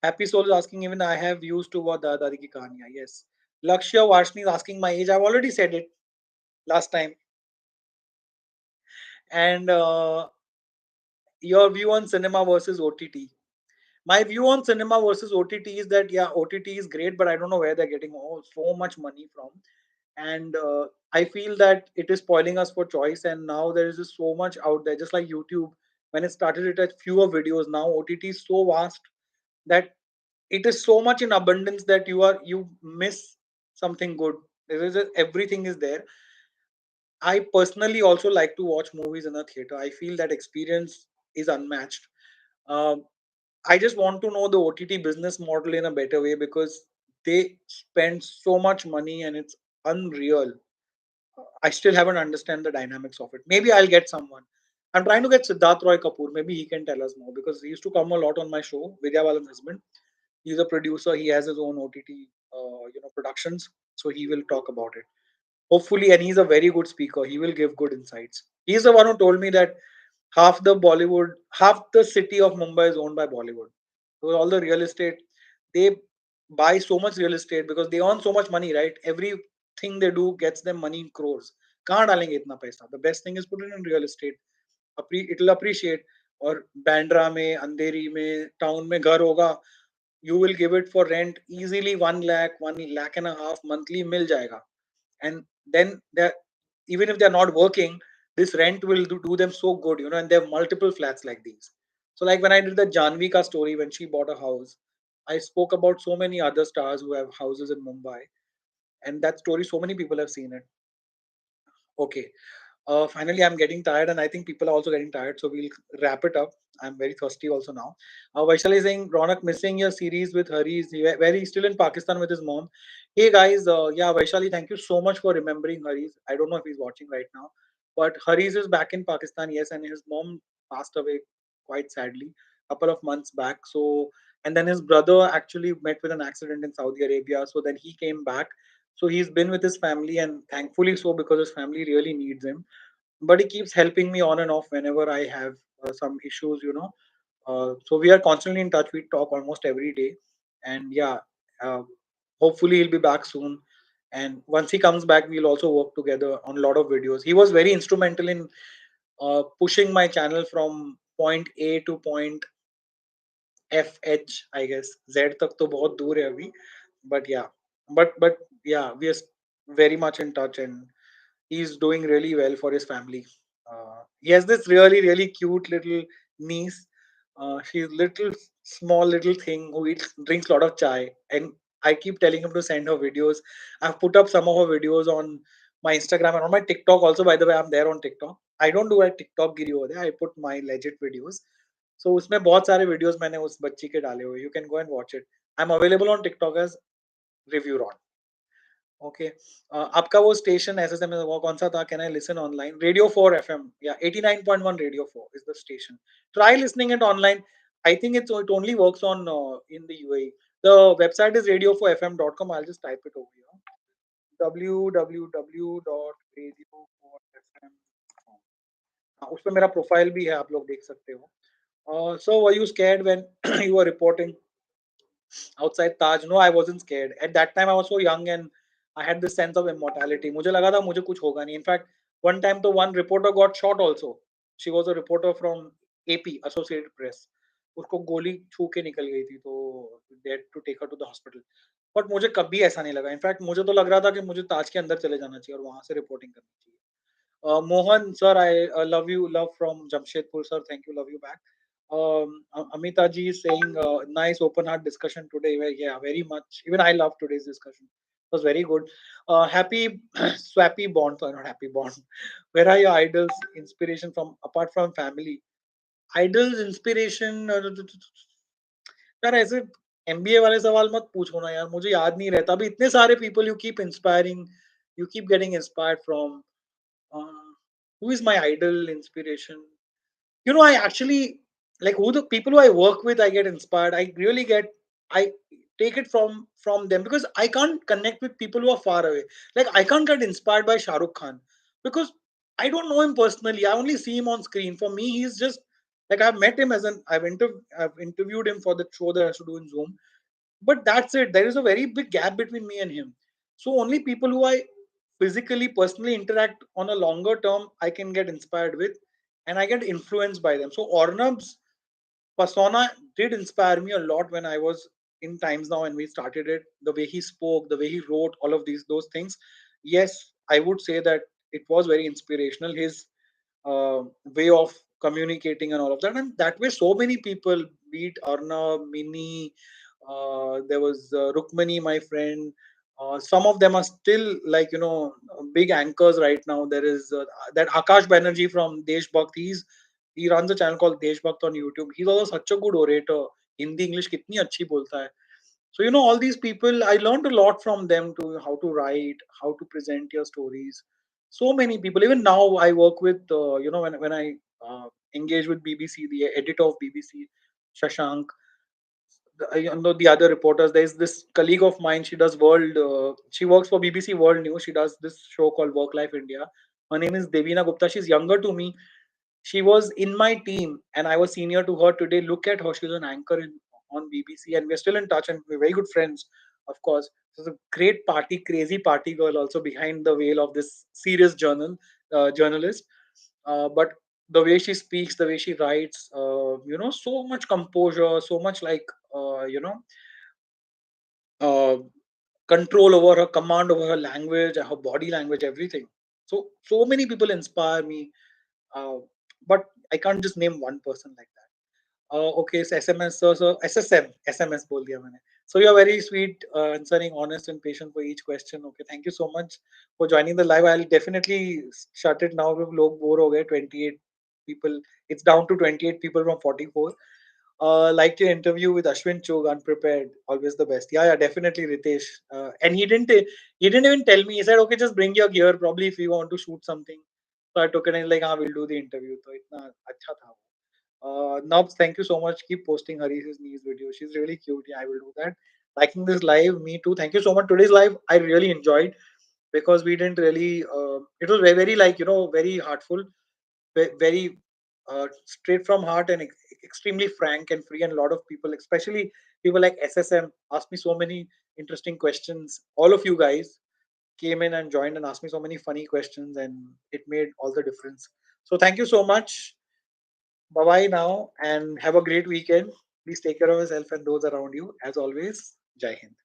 Happy Soul is asking, even I have used to watch Dada Dadi ki kahaniyan. Yes. Lakshya Vashni is asking my age. I've already said it last time. And your view on cinema versus OTT. My view on cinema versus OTT is that, yeah, OTT is great, but I don't know where they're getting so much money from. And I feel that it is spoiling us for choice. And now there is just so much out there, just like YouTube. When it started, it had fewer videos. Now OTT is so vast that it is so much in abundance that you miss something good. Everything is there. I personally also like to watch movies in a theater. I feel that experience is unmatched. Um, I just want to know the OTT business model in a better way, because they spend so much money and it's unreal. I still haven't understand the dynamics of it. Maybe I'll get someone. I'm trying to get Siddharth Roy Kapoor. Maybe he can tell us more, because he used to come a lot on my show. Vidya Balan's husband. He's a producer. He has his own OTT, productions. So he will talk about it. Hopefully, and he's a very good speaker. He will give good insights. He's the one who told me that half the city of Mumbai is owned by Bollywood. So all the real estate, they buy so much real estate because they earn so much money, right? Everything they do gets them money in crores. कहाँ डालेंगे इतना पैसा? The best thing is put it in real estate. It will appreciate. और बैंड्रा में, अंधेरी में, town में घर होगा, you will give it for rent easily 1 lakh, 1.5 lakh monthly मिल जाएगा. And then even if they're not working, this rent will do them so good, and they have multiple flats like these. So like when I did the Janvika story when she bought a house, I spoke about so many other stars who have houses in Mumbai, and that story, so many people have seen it. Okay. Finally, I'm getting tired, and I think people are also getting tired. So we'll wrap it up. I'm very thirsty also now. Vaishali is saying, Ronak missing your series with Hari. Where he's still in Pakistan with his mom. Hey guys, yeah, Vaishali, thank you so much for remembering Hari's. I don't know if he's watching right now, but Hari's is back in Pakistan, yes, and his mom passed away quite sadly a couple of months back. So, and then his brother actually met with an accident in Saudi Arabia. So then he came back. So he's been with his family, and thankfully so, because his family really needs him. But he keeps helping me on and off whenever I have some issues. So we are constantly in touch. We talk almost every day, and yeah, uh, hopefully he'll be back soon. And once he comes back, we'll also work together on a lot of videos. He was very instrumental in pushing my channel from point A to point FH, I guess. Z tak to bahut dur hai abhi. But yeah, but yeah, we are very much in touch, and he's doing really well for his family. He has this really cute little niece. She's little small little thing who eats drinks a lot of chai, and I keep telling him to send her videos. I've put up some of her videos on my Instagram and on my TikTok also. By the way, I'm there on TikTok. I don't do a TikTok giri over there. I put my legit videos. So उसमें बहुत सारे videos मैंने उस बच्ची के डाले हुए. You can go and watch it. I'm available on TikTok as review Ron. Okay आपका वो स्टेशन एसएसएम में वो कौन सा था can I listen online radio 4 FM या 89.1 radio 4 is the station try listening it online I think it only works on in the UAE the website is radio4fm.com I'll just type it over here www.radio4fm.com उस पे मेरा profile भी है आप लोग देख सकते हो so were you scared when you were reporting outside Taj. No, I wasn't scared. At that time, I was so young and I had this sense of immortality. मुझे लगा था मुझे कुछ होगा नहीं. In fact, one time तो one reporter got shot also. She was a reporter from AP, Associated Press. उसको गोली छू के निकल गई थी तो they had to take her to the hospital. But मुझे कभी ऐसा नहीं लगा. इनफैक्ट मुझे तो लग रहा था कि मुझे ताज के अंदर चले जाना चाहिए और वहां से रिपोर्टिंग करनी चाहिए. Mohan, sir, I love you. Love from Jamshedpur, sir. Thank you. Love you back. Amita ji is saying, nice open heart discussion today. Yeah, very much. Even I love today's discussion. It was very good. Happy swappy bond, sorry, not happy bond. Where are your idols? Inspiration from apart from family. Idols, inspiration. यार ऐसे MBA वाले सवाल मत पूछो ना यार मुझे याद नहीं रहता अभी इतने सारे people you keep inspiring you keep getting inspired from who is my idol inspiration I actually like who the people who I work with I get inspired I really get I take it from them because I can't connect with people who are far away like I can't get inspired by Shah Rukh Khan because I don't know him personally I only see him on screen for me he's just like I've met him as an I've interviewed him for the show that I should do in Zoom but that's it there is a very big gap between me and him so only people who I physically personally interact on a longer term I can get inspired with and I get influenced by them so Ornab's persona did inspire me a lot when I was in Times Now and we started it the way he spoke the way he wrote all of those things yes I would say that it was very inspirational his way of communicating and all of that. And that way, so many people, be it Arna, Mini, there was Rukmani, my friend. Some of them are still like big anchors right now. There is that Akash Banerjee from Deshbhakt. He runs a channel called Deshbhakt on YouTube. He's also such a good orator. Hindi English कितनी अच्छी बोलता है. So all these people, I learned a lot from them to how to write, how to present your stories. So many people. Even now, I work with when I engage with BBC, the editor of BBC, Shashank. The other reporters. There's this colleague of mine. She does world. She works for BBC World News. She does this show called Work Life India. Her name is Devina Gupta. She's younger to me. She was in my team, and I was senior to her. Today, look at her. She's an anchor on BBC, and we're still in touch, and we're very good friends, of course. She's a great party, crazy party girl, also behind the veil of this serious journalist. But the way she speaks, the way she writes, so much composure, so much like, uh, control over her, command over her language, her body language, everything. So many people inspire me, uh, but I can't just name one person like that. Okay, so SMS, so SSM, SMS बोल दिया मैंने. So you're very sweet, answering honest and patient for each question. Okay, thank you so much for joining the live. I'll definitely shut it now. लोग लोग bore हो गए. 28 people. It's down to 28 people from 44. Like your interview with Ashwin Chog, unprepared, always the best. Yeah, definitely, Ritesh. And he didn't even tell me. He said, okay, just bring your gear. Probably if you want to shoot something. So I took it and like, we'll do the interview. So itna अच्छा था. Nubs, thank you so much. Keep posting Hari's niece video. She's really cute. Yeah, I will do that. Liking this live, me too. Thank you so much. Today's live, I really enjoyed because we didn't really. It was very like very heartful, very straight from heart and extremely frank and free. And a lot of people, especially people like SSM, asked me so many interesting questions. All of you guys. came in and joined and asked me so many funny questions, and it made all the difference. So thank you so much. Bye bye now, and have a great weekend. Please take care of yourself and those around you. As always, Jai Hind.